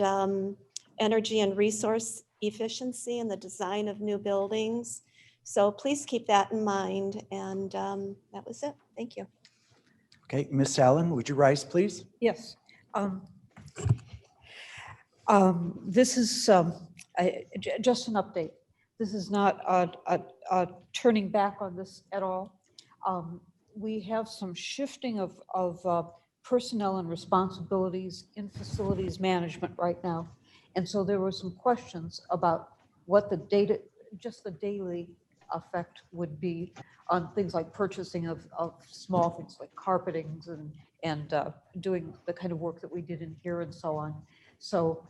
energy and resource efficiency in the design of new buildings. So please keep that in mind. And that was it. Thank you. Okay, Ms. Allen, would you rise, please? Yes. This is just an update. This is not a turning back on this at all. We have some shifting of personnel and responsibilities in facilities management right now. And so there were some questions about what the data, just the daily effect would be on things like purchasing of small things like carpetings and doing the kind of work that we did in here and so on. So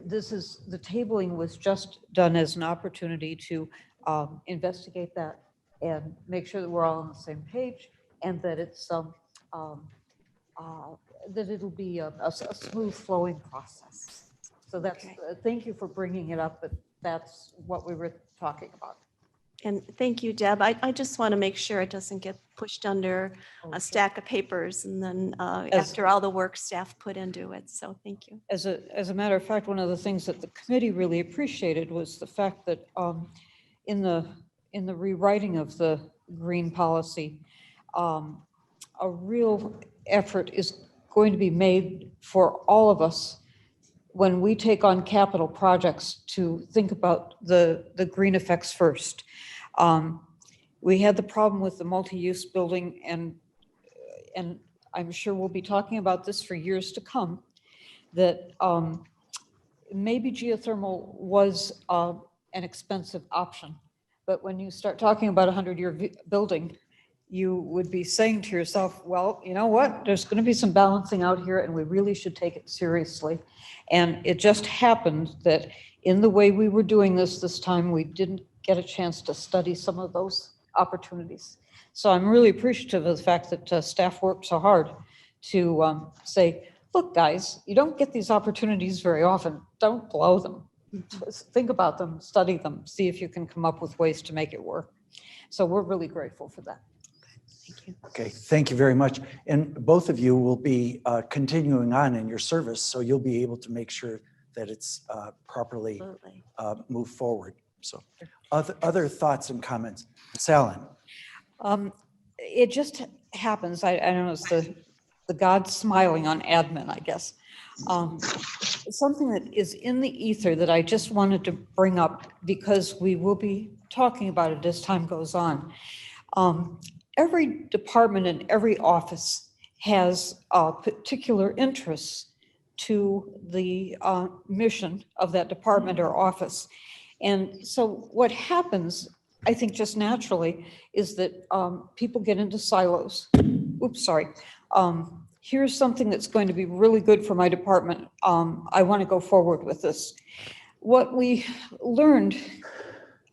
this is, the tabling was just done as an opportunity to investigate that and make sure that we're all on the same page, and that it's that it'll be a smooth flowing process. So that's, thank you for bringing it up, but that's what we were talking about. And thank you, Deb. I just want to make sure it doesn't get pushed under a stack of papers and then after all the work staff put into it. So thank you. As a matter of fact, one of the things that the committee really appreciated was the fact that in the rewriting of the green policy, a real effort is going to be made for all of us when we take on capital projects to think about the green effects first. We had the problem with the multi-use building, and I'm sure we'll be talking about this for years to come, that maybe geothermal was an expensive option. But when you start talking about a 100-year building, you would be saying to yourself, well, you know what, there's going to be some balancing out here and we really should take it seriously. And it just happened that in the way we were doing this time, we didn't get a chance to study some of those opportunities. So I'm really appreciative of the fact that staff worked so hard to say, look, guys, you don't get these opportunities very often. Don't blow them. Think about them, study them, see if you can come up with ways to make it work. So we're really grateful for that. Thank you. Okay, thank you very much. And both of you will be continuing on in your service, so you'll be able to make sure that it's properly moved forward. So other thoughts and comments? Ms. Allen. It just happens. I don't know, it's the God smiling on admin, I guess. Something that is in the ether that I just wanted to bring up because we will be talking about it as time goes on. Every department and every office has particular interests to the mission of that department or office. And so what happens, I think just naturally, is that people get into silos. Oops, sorry. Here's something that's going to be really good for my department. I want to go forward with this. What we learned,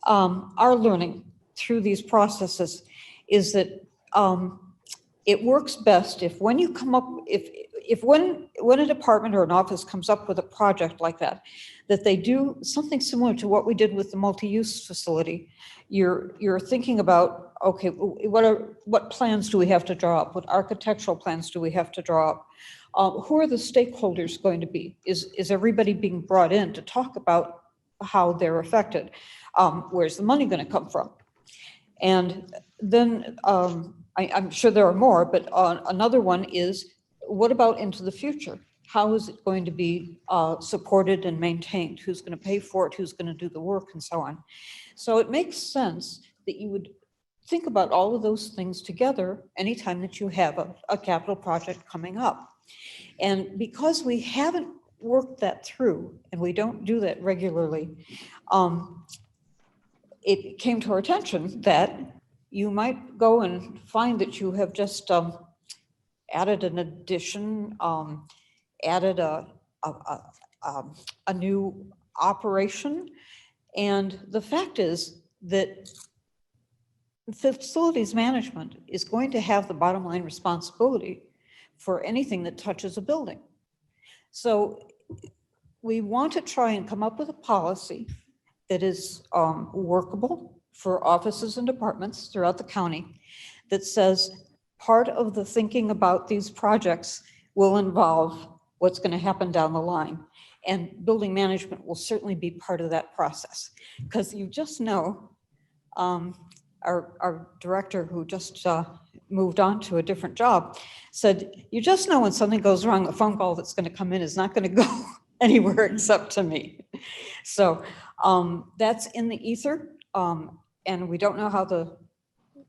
are learning through these processes, is that it works best if when you come up, when a department or an office comes up with a project like that, that they do something similar to what we did with the multi-use facility. You're thinking about, okay, what plans do we have to draw up? What architectural plans do we have to draw up? Who are the stakeholders going to be? Is everybody being brought in to talk about how they're affected? Where's the money going to come from? And then I'm sure there are more, but another one is, what about into the future? How is it going to be supported and maintained? Who's going to pay for it? Who's going to do the work and so on? So it makes sense that you would think about all of those things together anytime that you have a capital project coming up. And because we haven't worked that through, and we don't do that regularly, it came to our attention that you might go and find that you have just added an addition, added a new operation. And the fact is that facilities management is going to have the bottom line responsibility for anything that touches a building. So we want to try and come up with a policy that is workable for offices and departments throughout the county that says part of the thinking about these projects will involve what's going to happen down the line. And building management will certainly be part of that process. Because you just know, our director who just moved on to a different job said, you just know when something goes wrong, a phone call that's going to come in is not going to go anywhere except to me. So that's in the ether. And we don't know how the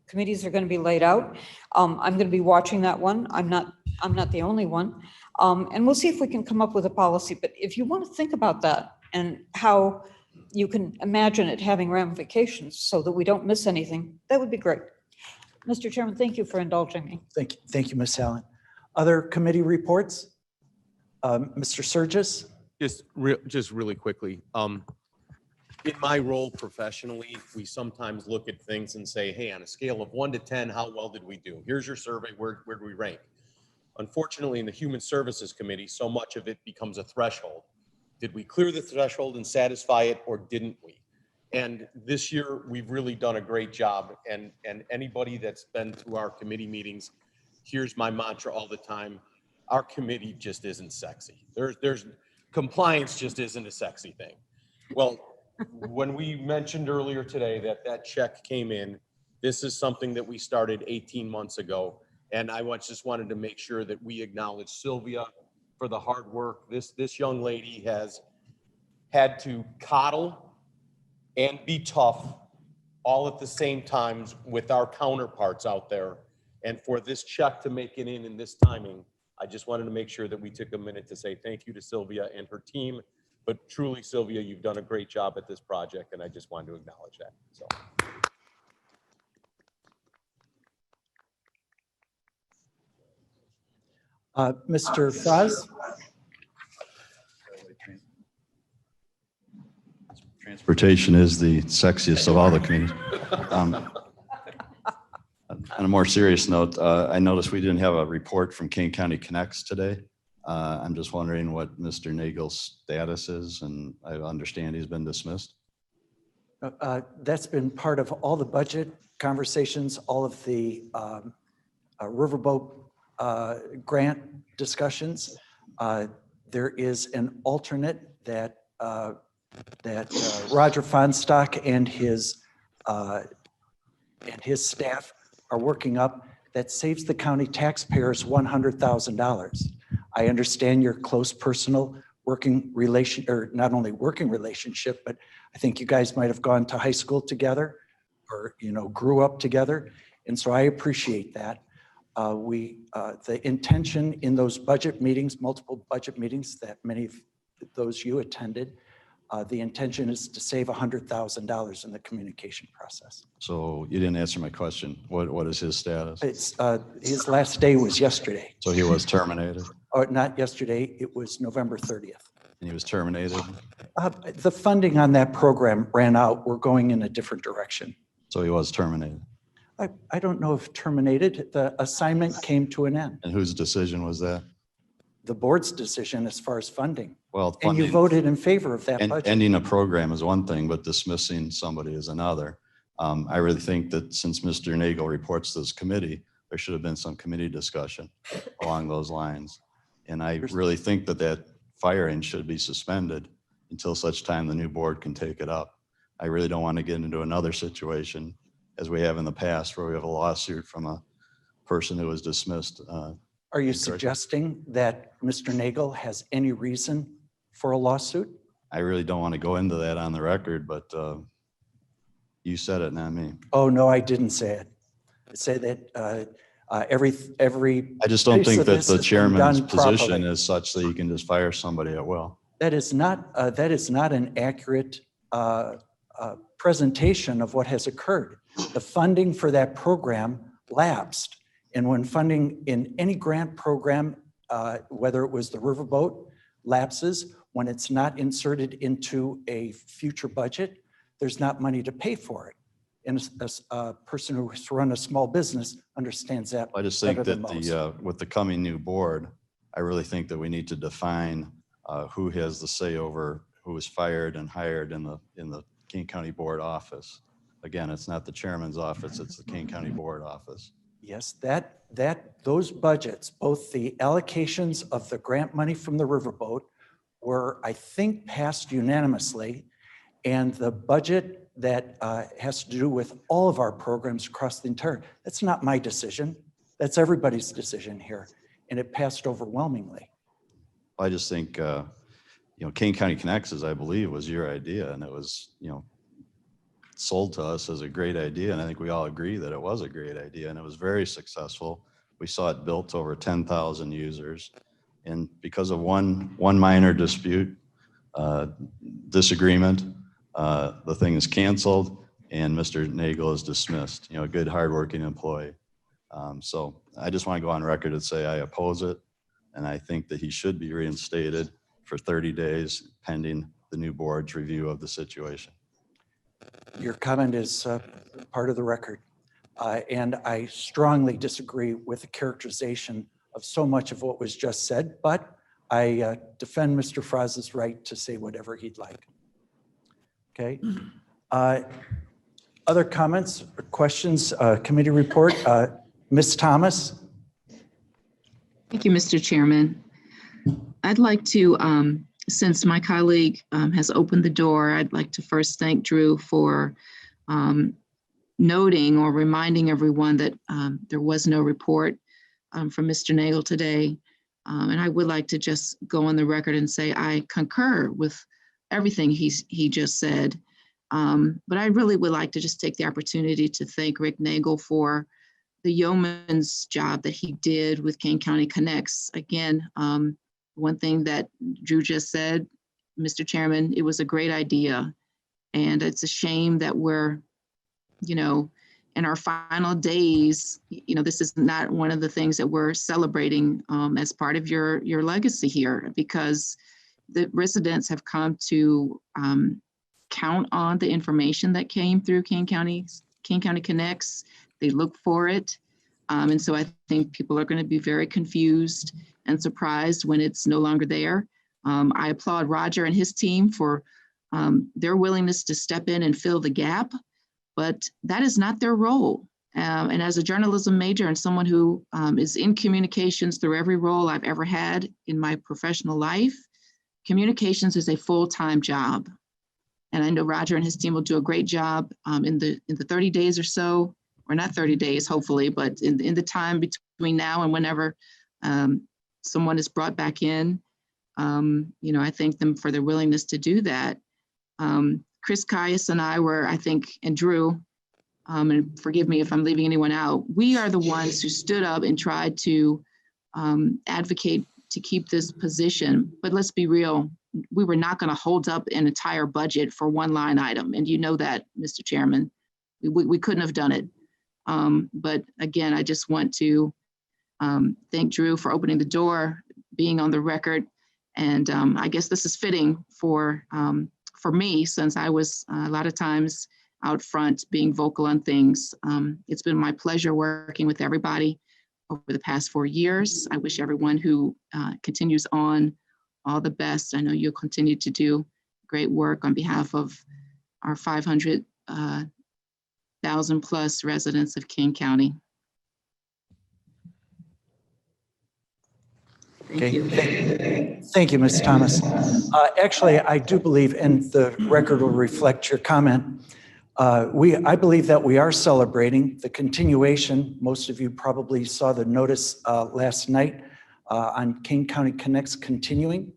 committees are going to be laid out. I'm going to be watching that one. I'm not the only one. And we'll see if we can come up with a policy. But if you want to think about that and how you can imagine it having ramifications so that we don't miss anything, that would be great. Mr. Chairman, thank you for indulging me. Thank you, Ms. Allen. Other committee reports? Mr. Surges? Just really quickly. In my role professionally, we sometimes look at things and say, hey, on a scale of 1 to 10, how well did we do? Here's your survey, where do we rank? Unfortunately, in the Human Services Committee, so much of it becomes a threshold. Did we clear the threshold and satisfy it, or didn't we? And this year, we've really done a great job. And anybody that's been to our committee meetings, here's my mantra all the time: our committee just isn't sexy. There's compliance just isn't a sexy thing. Well, when we mentioned earlier today that check came in, this is something that we started 18 months ago. And I just wanted to make sure that we acknowledge Sylvia for the hard work. This young lady has had to coddle and be tough all at the same time with our counterparts out there. And for this check to make it in this timing, I just wanted to make sure that we took a minute to say thank you to Sylvia and her team. But truly, Sylvia, you've done a great job at this project, and I just wanted to acknowledge that. So. Mr. Fraz? Transportation is the sexiest of all the committees. On a more serious note, I noticed we didn't have a report from Kane County Connects today. I'm just wondering what Mr. Nagel's status is, and I understand he's been dismissed. That's been part of all the budget conversations, all of the riverboat grant discussions. There is an alternate that Roger Fonstock and his staff are working up that saves the county taxpayers $100,000. I understand your close personal working relation, or not only working relationship, but I think you guys might have gone to high school together or, grew up together. And so I appreciate that. The intention in those budget meetings, multiple budget meetings that many of those you attended, the intention is to save $100,000 in the communication process. So you didn't answer my question. What is his status? It's his last day was yesterday. So he was terminated? Oh, not yesterday, it was November 30th. And he was terminated? The funding on that program ran out. We're going in a different direction. So he was terminated? I don't know if terminated. The assignment came to an end. And whose decision was that? The board's decision as far as funding. Well, and you voted in favor of that budget. Ending a program is one thing, but dismissing somebody is another. I really think that since Mr. Nagel reports to this committee, there should have been some committee discussion along those lines. And I really think that that firing should be suspended until such time the new board can take it up. I really don't want to get into another situation as we have in the past where we have a lawsuit from a person who was dismissed. Are you suggesting that Mr. Nagel has any reason for a lawsuit? I really don't want to go into that on the record, but you said it, not me. Oh, no, I didn't say it. I say that every. I just don't piece think of that this the has been chairman's done position properly. is such that you can just fire somebody at will. That is not an accurate presentation of what has occurred. The funding for that program lapsed. And when funding in any grant program, whether it was the riverboat, lapses, when it's not inserted into a future budget, there's not money to pay for it. And a person who's run a small business understands that. I just think better that than most. with the coming new board, I really think that we need to define who has the say over who was fired and hired in the Kane County Board office. Again, it's not the chairman's office, it's the Kane County Board office. Yes, those budgets, both the allocations of the grant money from the riverboat were, I think, passed unanimously. And the budget that has to do with all of our programs across the entire, that's not my decision. That's everybody's decision here. And it passed overwhelmingly. I just think, Kane County Connects, as I believe, was your idea, and it was, sold to us as a great idea. And I think we all agree that it was a great idea, and it was very successful. We saw it built to over 10,000 users. And because of one minor dispute, disagreement, the thing is canceled and Mr. Nagel is dismissed, a good hardworking employee. So I just want to go on record and say I oppose it. And I think that he should be reinstated for 30 days pending the new board's review of the situation. Your comment is part of the record. And I strongly disagree with the characterization of so much of what was just said, but I defend Mr. Fraz's right to say whatever he'd like. Okay. Other comments or questions? Committee report. Ms. Thomas. Thank you, Mr. Chairman. I'd like to, since my colleague has opened the door, I'd like to first thank Drew for noting or reminding everyone that there was no report from Mr. Nagel today. And I would like to just go on the record and say I concur with everything he just said. But I really would like to just take the opportunity to thank Rick Nagel for the yeoman's job that he did with Kane County Connects. Again, one thing that Drew just said, Mr. Chairman, it was a great idea. And it's a shame that we're, in our final days, this is not one of the things that we're celebrating as part of your legacy here, because the residents have come to count on the information that came through Kane County Connects. They look for it. And so I think people are going to be very confused and surprised when it's no longer there. I applaud Roger and his team for their willingness to step in and fill the gap, but that is not their role. And as a journalism major and someone who is in communications through every role I've ever had in my professional life, communications is a full-time job. And I know Roger and his team will do a great job in the 30 days or so, or not 30 days, hopefully, but in the time between now and whenever someone is brought back in. I thank them for their willingness to do that. Chris Caius and I were, I think, and Drew, and forgive me if I'm leaving anyone out, we are the ones who stood up and tried to advocate to keep this position. But let's be real, we were not going to hold up an entire budget for one line item. And you know that, Mr. Chairman, we couldn't have done it. But again, I just want to thank Drew for opening the door, being on the record. And I guess this is fitting for me, since I was a lot of times out front being vocal on things. It's been my pleasure working with everybody over the past 4 years. I wish everyone who continues on all the best. I know you'll continue to do great work on behalf of our 500,000 plus residents of Kane County. Thank you. Thank you, Ms. Thomas. Actually, I do believe, and the record will reflect your comment, I believe that we are celebrating the continuation. Most of you probably saw the notice last night on Kane County Connects continuing.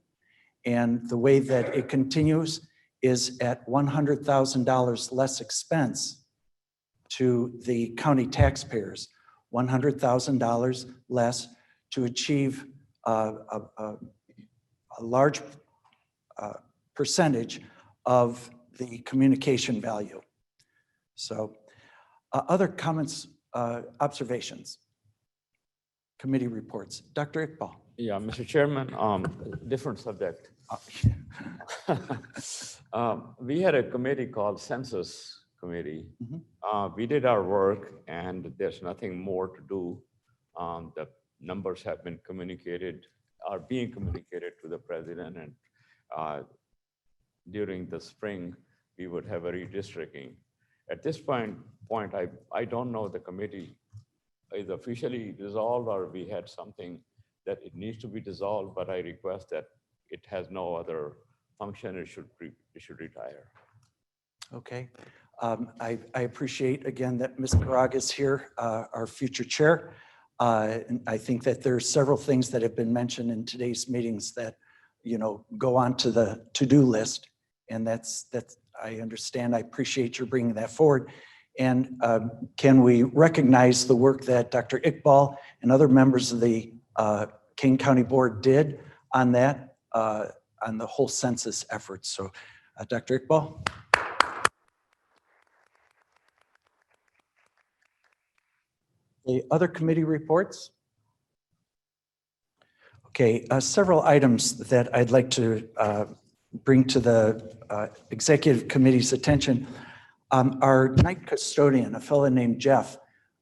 And the way that it continues is at $100,000 less expense to the county taxpayers, $100,000 less to achieve a large percentage of the communication value. So other comments, observations, committee reports. Dr. Iqbal. Yeah, Mr. Chairman, different subject. We had a committee called Census Committee. We did our work and there's nothing more to do. The numbers have been communicated, are being communicated to the president, and during the spring, we would have a redistricting. At this point, I don't know the committee is officially dissolved or we had something that it needs to be dissolved, but I request that it has no other function, it should retire. Okay. I appreciate again that Ms. Parag is here, our future chair. And I think that there are several things that have been mentioned in today's meetings that, go on to the to-do list. And that's I understand. I appreciate your bringing that forward. And can we recognize the work that Dr. Iqbal and other members of the Kane County Board did on that, on the whole census effort. So Dr. Iqbal. The other committee reports. Okay, several items that I'd like to bring to the executive committee's attention. Our night custodian, a fellow named Jeff,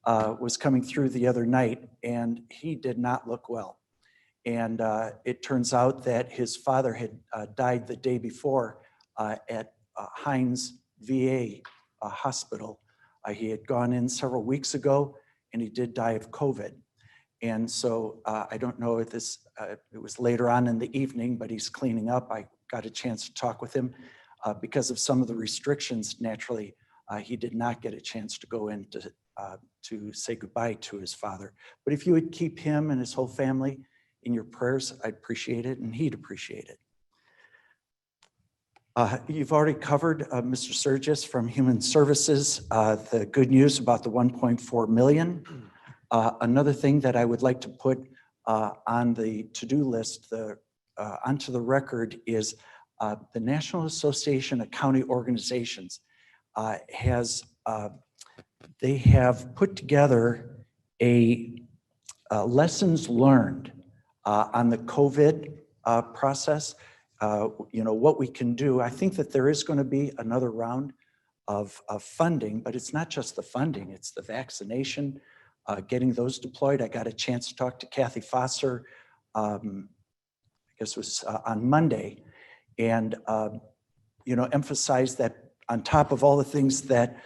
was coming through the other night and he did not look well. And it turns out that his father had died the day before at Hines VA hospital. He had gone in several weeks ago and he did die of COVID. And so I don't know if this, it was later on in the evening, but he's cleaning up. I got a chance to talk with him. Because of some of the restrictions, naturally, he did not get a chance to go in to say goodbye to his father. But if you would keep him and his whole family in your prayers, I'd appreciate it and he'd appreciate it. You've already covered, Mr. Surgis from Human Services, the good news about the 1.4 million. Another thing that I would like to put on the to-do list, onto the record, is the National Association of County Organizations they have put together a lessons learned on the COVID process. What we can do. I think that there is going to be another round of funding, but it's not just the funding, it's the vaccination, getting those deployed. I got a chance to talk to Kathy Fosser, I guess it was on Monday, and emphasize that on top of all the things that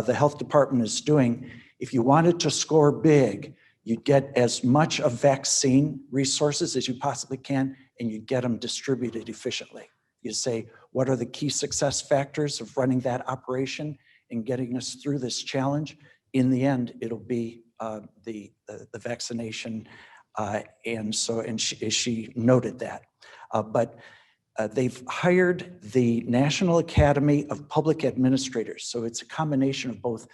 the health department is doing, if you wanted to score big, you'd get as much of vaccine resources as you possibly can, and you get them distributed efficiently. You say, what are the key success factors of running that operation and getting us through this challenge? In the end, it'll be the vaccination, and she noted that. But they've hired the National Academy of Public Administrators. So it's a combination of both,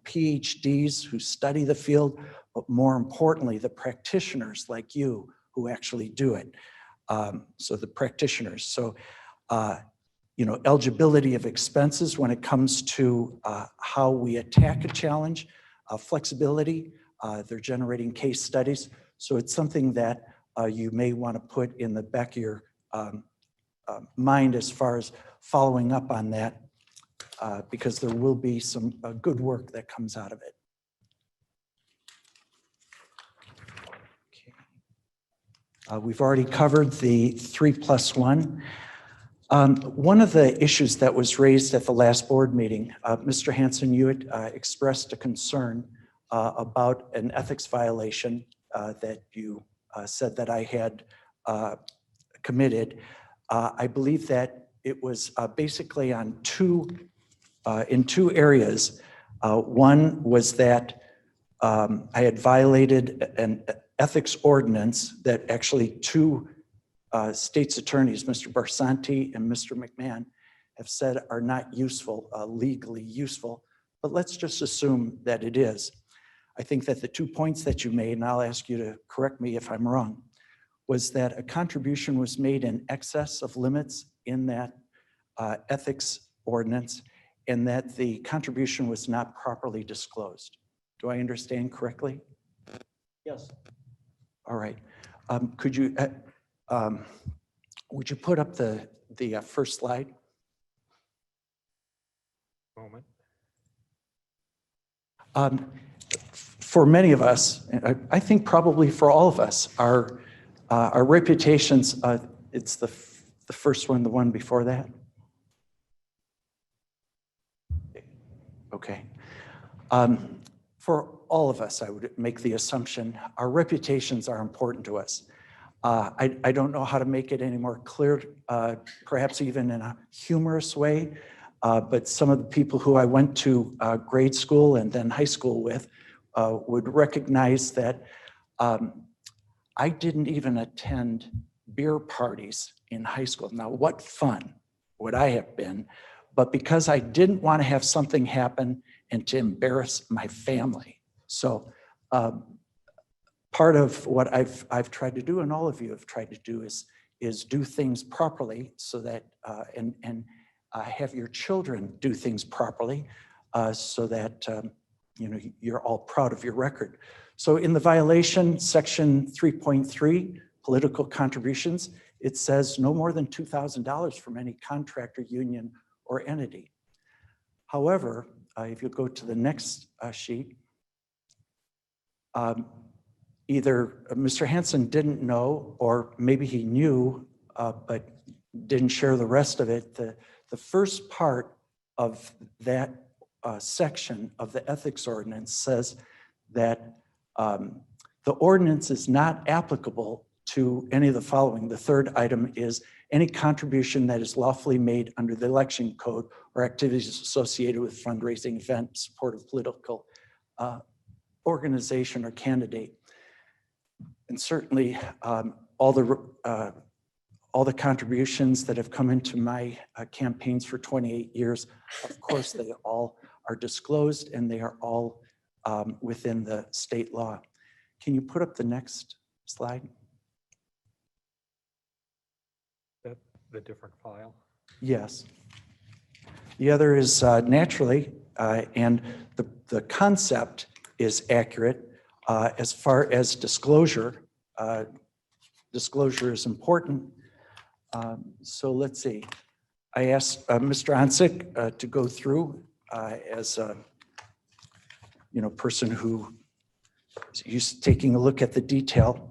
PhDs who study the field, but more importantly, the practitioners like you who actually do it. So the practitioners. So, eligibility of expenses when it comes to how we attack a challenge, flexibility, they're generating case studies. So it's something that you may want to put in the back of your mind as far as following up on that, because there will be some good work that comes out of it. We've already covered the 3+1. One of the issues that was raised at the last board meeting, Mr. Hanson, you had expressed a concern about an ethics violation that you said that I had committed, I believe that it was basically on in two areas. One was that I had violated an ethics ordinance that actually two state's attorneys, Mr. Barsanti and Mr. McMahon, have said are not useful, legally useful, but let's just assume that it is. I think that the 2 points that you made, and I'll ask you to correct me if I'm wrong, was that a contribution was made in excess of limits in that ethics ordinance, and that the contribution was not properly disclosed. Do I understand correctly? Yes. All right. Could you, would you put up the first slide? Moment. For many of us, I think probably for all of us, our reputations, it's the first one, the one before that. Okay. For all of us, I would make the assumption, our reputations are important to us. I don't know how to make it any more clear, perhaps even in a humorous way, but some of the people who I went to grade school and then high school with would recognize that I didn't even attend beer parties in high school. Now, what fun would I have been? But because I didn't want to have something happen and to embarrass my family. So part of what I've tried to do, and all of you have tried to do, is do things properly so that, and have your children do things properly so that you're all proud of your record. So in the violation, section 3.3, political contributions, it says no more than $2,000 from any contractor, union, or entity. However, if you go to the next sheet, either Mr. Hansen didn't know, or maybe he knew, but didn't share the rest of it. The first part of that section of the ethics ordinance says that the ordinance is not applicable to any of the following. The third item is any contribution that is lawfully made under the election code or activities associated with fundraising, event, support of political organization or candidate. And certainly all the contributions that have come into my campaigns for 28 years, of course, they all are disclosed and they are all within the state law. Can you put up the next slide? The different file? Yes. The other is naturally, and the concept is accurate as far as disclosure. Disclosure is important. So let's see. I asked Mr. Onsick to go through as a person who is used to taking a look at the detail.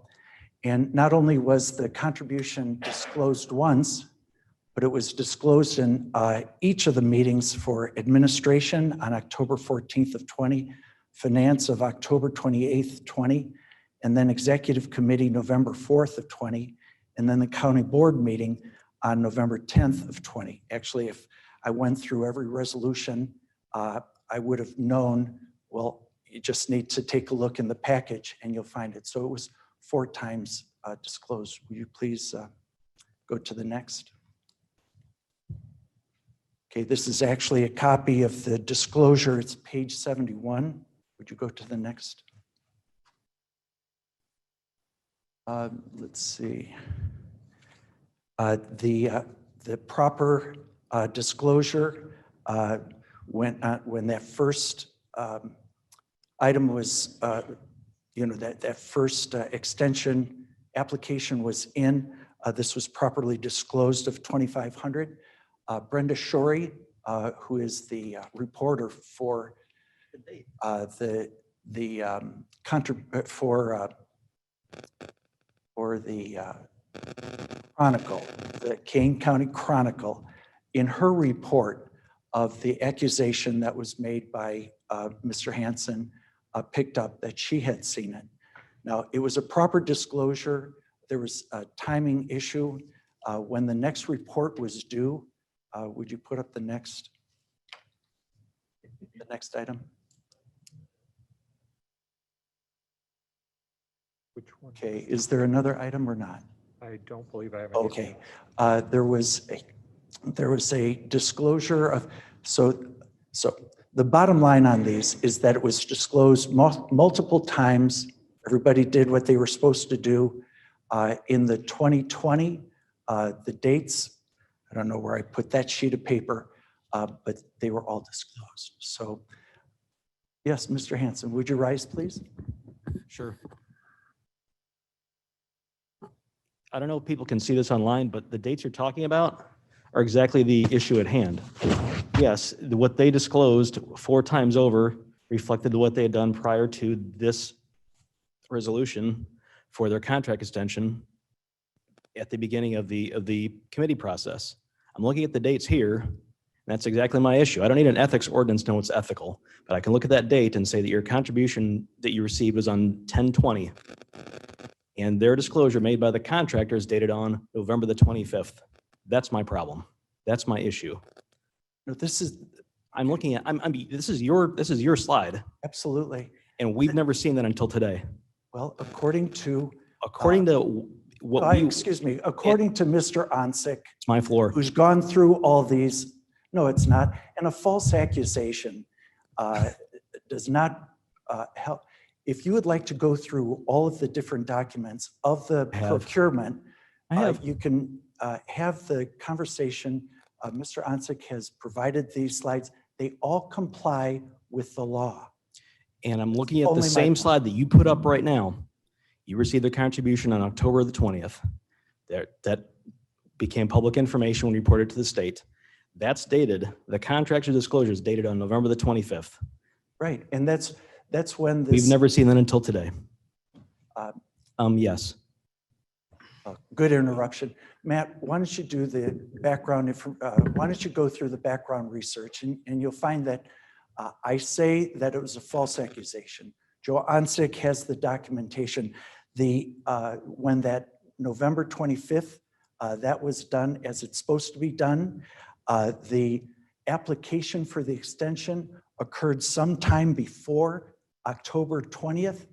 And not only was the contribution disclosed once, but it was disclosed in each of the meetings for administration on October 14th of 20, finance of October 28th, 20, and then executive committee November 4th of 20, and then the county board meeting on November 10th of 20. Actually, if I went through every resolution, I would have known, well, you just need to take a look in the package and you'll find it. So it was 4 times disclosed. Will you please go to the next? Okay, this is actually a copy of the disclosure. It's page 71. Would you go to the next? Let's see. The proper disclosure when that first item was, that first extension application was in, this was properly disclosed of 2,500. Brenda Shorey, who is the reporter for the Chronicle, the Kane County Chronicle, in her report of the accusation that was made by Mr. Hansen, picked up that she had seen it. Now, it was a proper disclosure there was a timing issue. When the next report was due, would you put up the next item? Which one? Okay, is there another item or not? I don't believe I have any. Okay, there was a disclosure of, so the bottom line on these is that it was disclosed multiple times. Everybody did what they were supposed to do. In the 2020, the dates, I don't know where I put that sheet of paper, but they were all disclosed. So yes, Mr. Hanson, would you rise, please? Sure. I don't know if people can see this online, but the dates you're talking about are exactly the issue at hand. Yes, what they disclosed 4 times over reflected what they had done prior to this resolution for their contract extension at the beginning of the committee process. I'm looking at the dates here, and that's exactly my issue. I don't need an ethics ordinance to know what's ethical, but I can look at that date and say that your contribution that you received was on 10/20. And their disclosure made by the contractor is dated on November the 25th. That's my problem. That's my issue. No, this is I'm looking at, this is your slide, absolutely, and we've never seen that until today. well, according to Excuse me, according to Mr. Onsick, It's my floor. who's gone through all these, no, it's not, and a false accusation does not help. If you would like to go through all of the different documents of the procurement, you can have the conversation. Mr. Onsick has provided these slides. They all comply with the law. And I'm looking at the Only my same point. slide that you put up right now. You received a contribution on October the 20th. That became public information when reported to the state. That's dated, the contractor disclosure is dated on November the 25th. Right, and that's when this. We've never seen that until today. Uh, Yes. Good interruption. Matt, why don't you do the background, why don't you go through the background research and you'll find that I say that it was a false accusation. Joe Onsick has the documentation. When that November 25th, that was done as it's supposed to be done. The application for the extension occurred sometime before October 20th.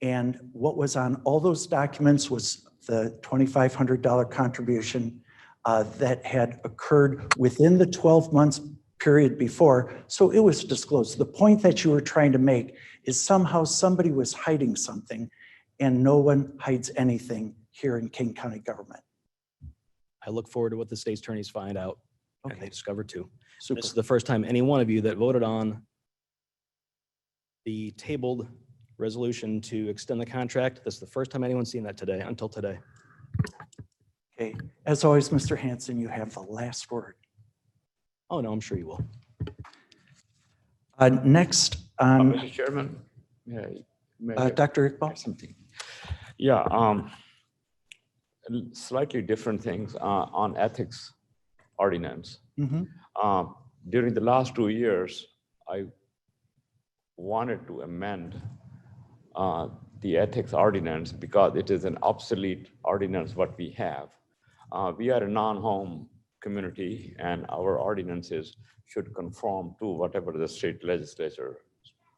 And what was on all those documents was the $2,500 contribution that had occurred within the 12 months period before. So it was disclosed. The point that you were trying to make is somehow somebody was hiding something, and no one hides anything here in King County government. I look forward to what the state's attorneys find out and Okay. they discover too. Super. This is the first time any one of you that voted on the tabled resolution to extend the contract, this is the first time anyone's seen that today, until today. Okay. As always, Mr. Hanson, you have the last word. Oh, no, I'm sure you will. Next, Mr. Chairman, may I Dr. Iqbal. something? Yeah, slightly different things on ethics ordinance. Mhm. During the last 2 years, I wanted to amend the ethics ordinance because it is an obsolete ordinance what we have. We are a non-home community and our ordinances should conform to whatever the state legislature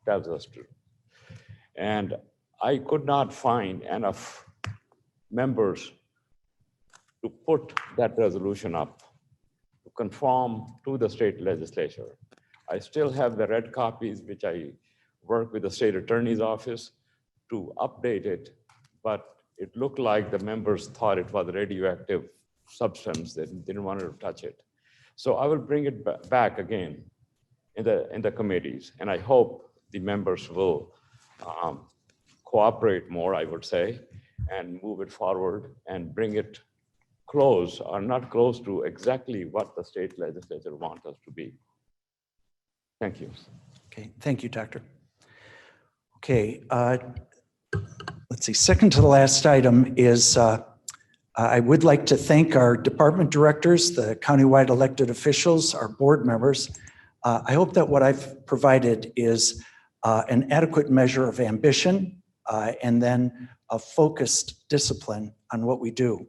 tells us to. And I could not find enough members to put that resolution up to conform to the state legislature. I still have the red copies, which I work with the state attorney's office to update it, but it looked like the members thought it was a radioactive substance. They didn't want to touch it. So I will bring it back again in the committees, and I hope the members will cooperate more, I would say, and move it forward and bring it close or not close to exactly what the state legislature wants us to be. Thank you. Okay, thank you, Doctor. Okay, let's see, second to the last item is I would like to thank our department directors, the countywide elected officials, our board members. I hope that what I've provided is an adequate measure of ambition and then a focused discipline on what we do.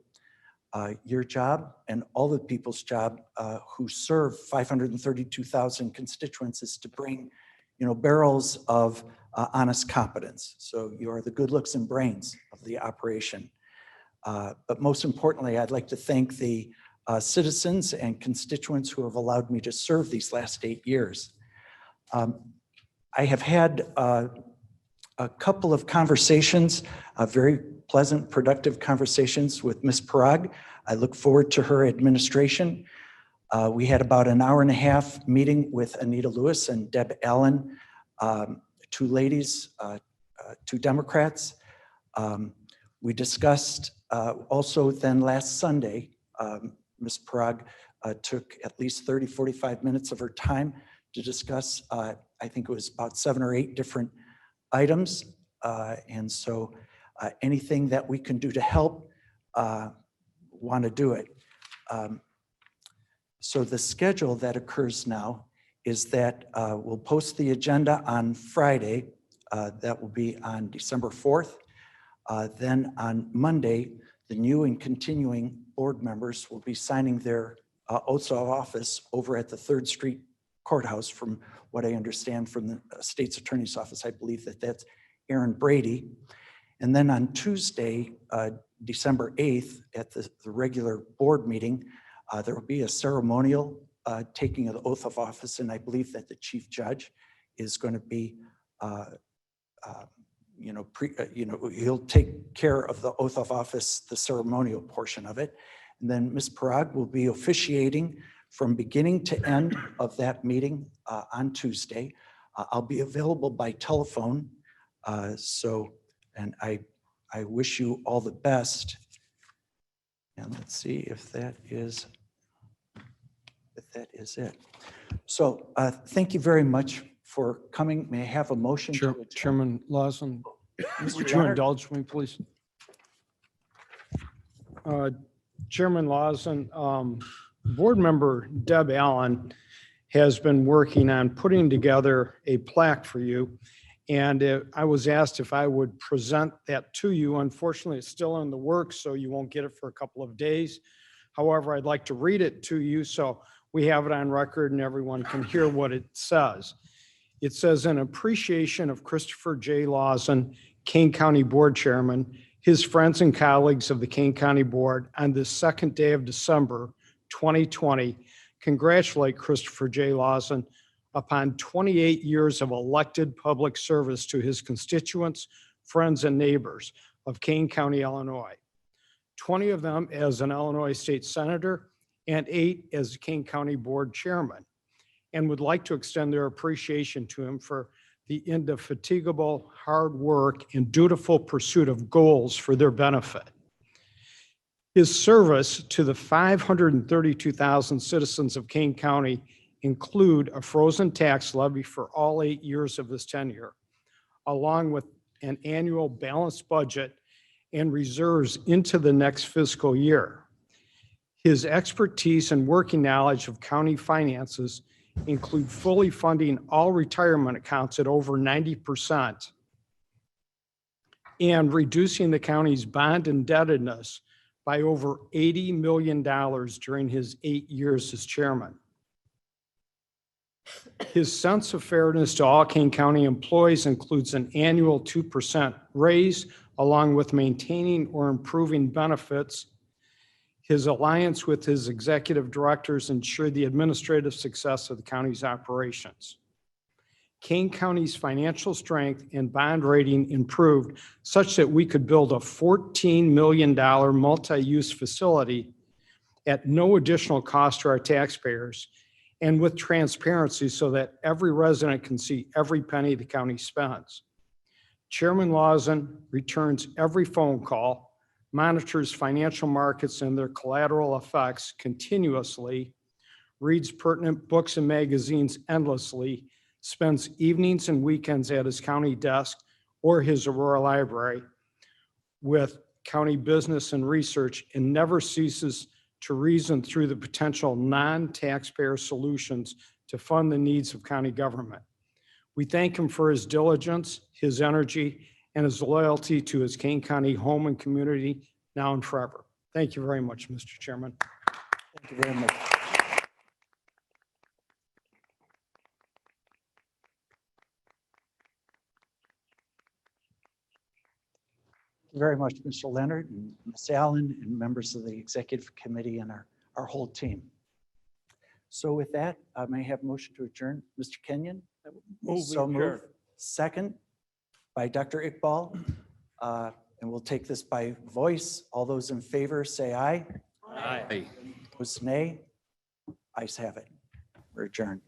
Your job and all the people's job who serve 532,000 constituents is to bring, barrels of honest competence. So you are the good looks and brains of the operation. But most importantly, I'd like to thank the citizens and constituents who have allowed me to serve these last 8 years. I have had a couple of conversations, very pleasant, productive conversations with Ms. Parag. I look forward to her administration. We had about an hour and a half meeting with Anita Lewis and Deb Allen, two ladies, two Democrats. We discussed also then last Sunday, Ms. Parag took at least 30, 45 minutes of her time to discuss, I think it was about 7 or 8 different items. And so anything that we can do to help, want to do it. So the schedule that occurs now is that we'll post the agenda on Friday. That will be on December 4th. Then on Monday, the new and continuing board members will be signing their oaths of office over at the 3rd Street Courthouse. From what I understand from the state's attorney's office, I believe that that's Aaron Brady. And then on Tuesday, December 8th, at the regular board meeting, there will be a ceremonial taking of the oath of office, and I believe that the chief judge is going to be, he'll take care of the oath of office, the ceremonial portion of it. And then Ms. Parag will be officiating from beginning to end of that meeting on Tuesday. I'll be available by telephone. And I wish you all the best. And let's see if that is it. So thank you very much for coming. May I have a motion? Chairman Lawson, Mr. would you Leonard? indulge me, please? Chairman Lawson, board member Deb Allen has been working on putting together a plaque for you. And I was asked if I would present that to you. Unfortunately, it's still in the works, so you won't get it for a couple of days. However, I'd like to read it to you so we have it on record and everyone can hear what it says. It says, in appreciation of Christopher J. Lawson, Kane County Board Chairman, his friends and colleagues of the Kane County Board, on this 2nd day of December 2020, congratulate Christopher J. Lawson upon 28 years of elected public service to his constituents, friends, and neighbors of Kane County, Illinois. 20 of them as an Illinois State Senator and 8 as Kane County Board Chairman, and would like to extend their appreciation to him for the indefatigable hard work and dutiful pursuit of goals for their benefit. His service to the 532,000 citizens of Kane County include a frozen tax levy for all 8 years of his tenure, along with an annual balanced budget and reserves into the next fiscal year. His expertise and working knowledge of county finances include fully funding all retirement accounts at over 90% and reducing the county's bond indebtedness by over $80 million during his 8 years as chairman. His sense of fairness to all Kane County employees includes an annual 2% raise, along with maintaining or improving benefits. His alliance with his executive directors ensure the administrative success of the county's operations. Kane County's financial strength and bond rating improved such that we could build a $14 million multi-use facility at no additional cost to our taxpayers and with transparency so that every resident can see every penny the county spends. Chairman Lawson returns every phone call, monitors financial markets and their collateral effects continuously, reads pertinent books and magazines endlessly, spends evenings and weekends at his county desk or his Aurora library with county business and research, and never ceases to reason through the potential non-taxpayer solutions to fund the needs of county government. We thank him for his diligence, his energy, and his loyalty to his Kane County home and community now and forever. Thank you very much, Mr. Chairman. Thank you very much. Thank you very much, Mr. Leonard and Ms. Allen and members of the executive committee and our whole team. So with that, I may have a motion to adjourn. Mr. Kenyon? So moved. Second by Dr. Iqbal. And we'll take this by voice. All those in favor say aye. Aye. Opposed, nay. Ayes have it. We're adjourned.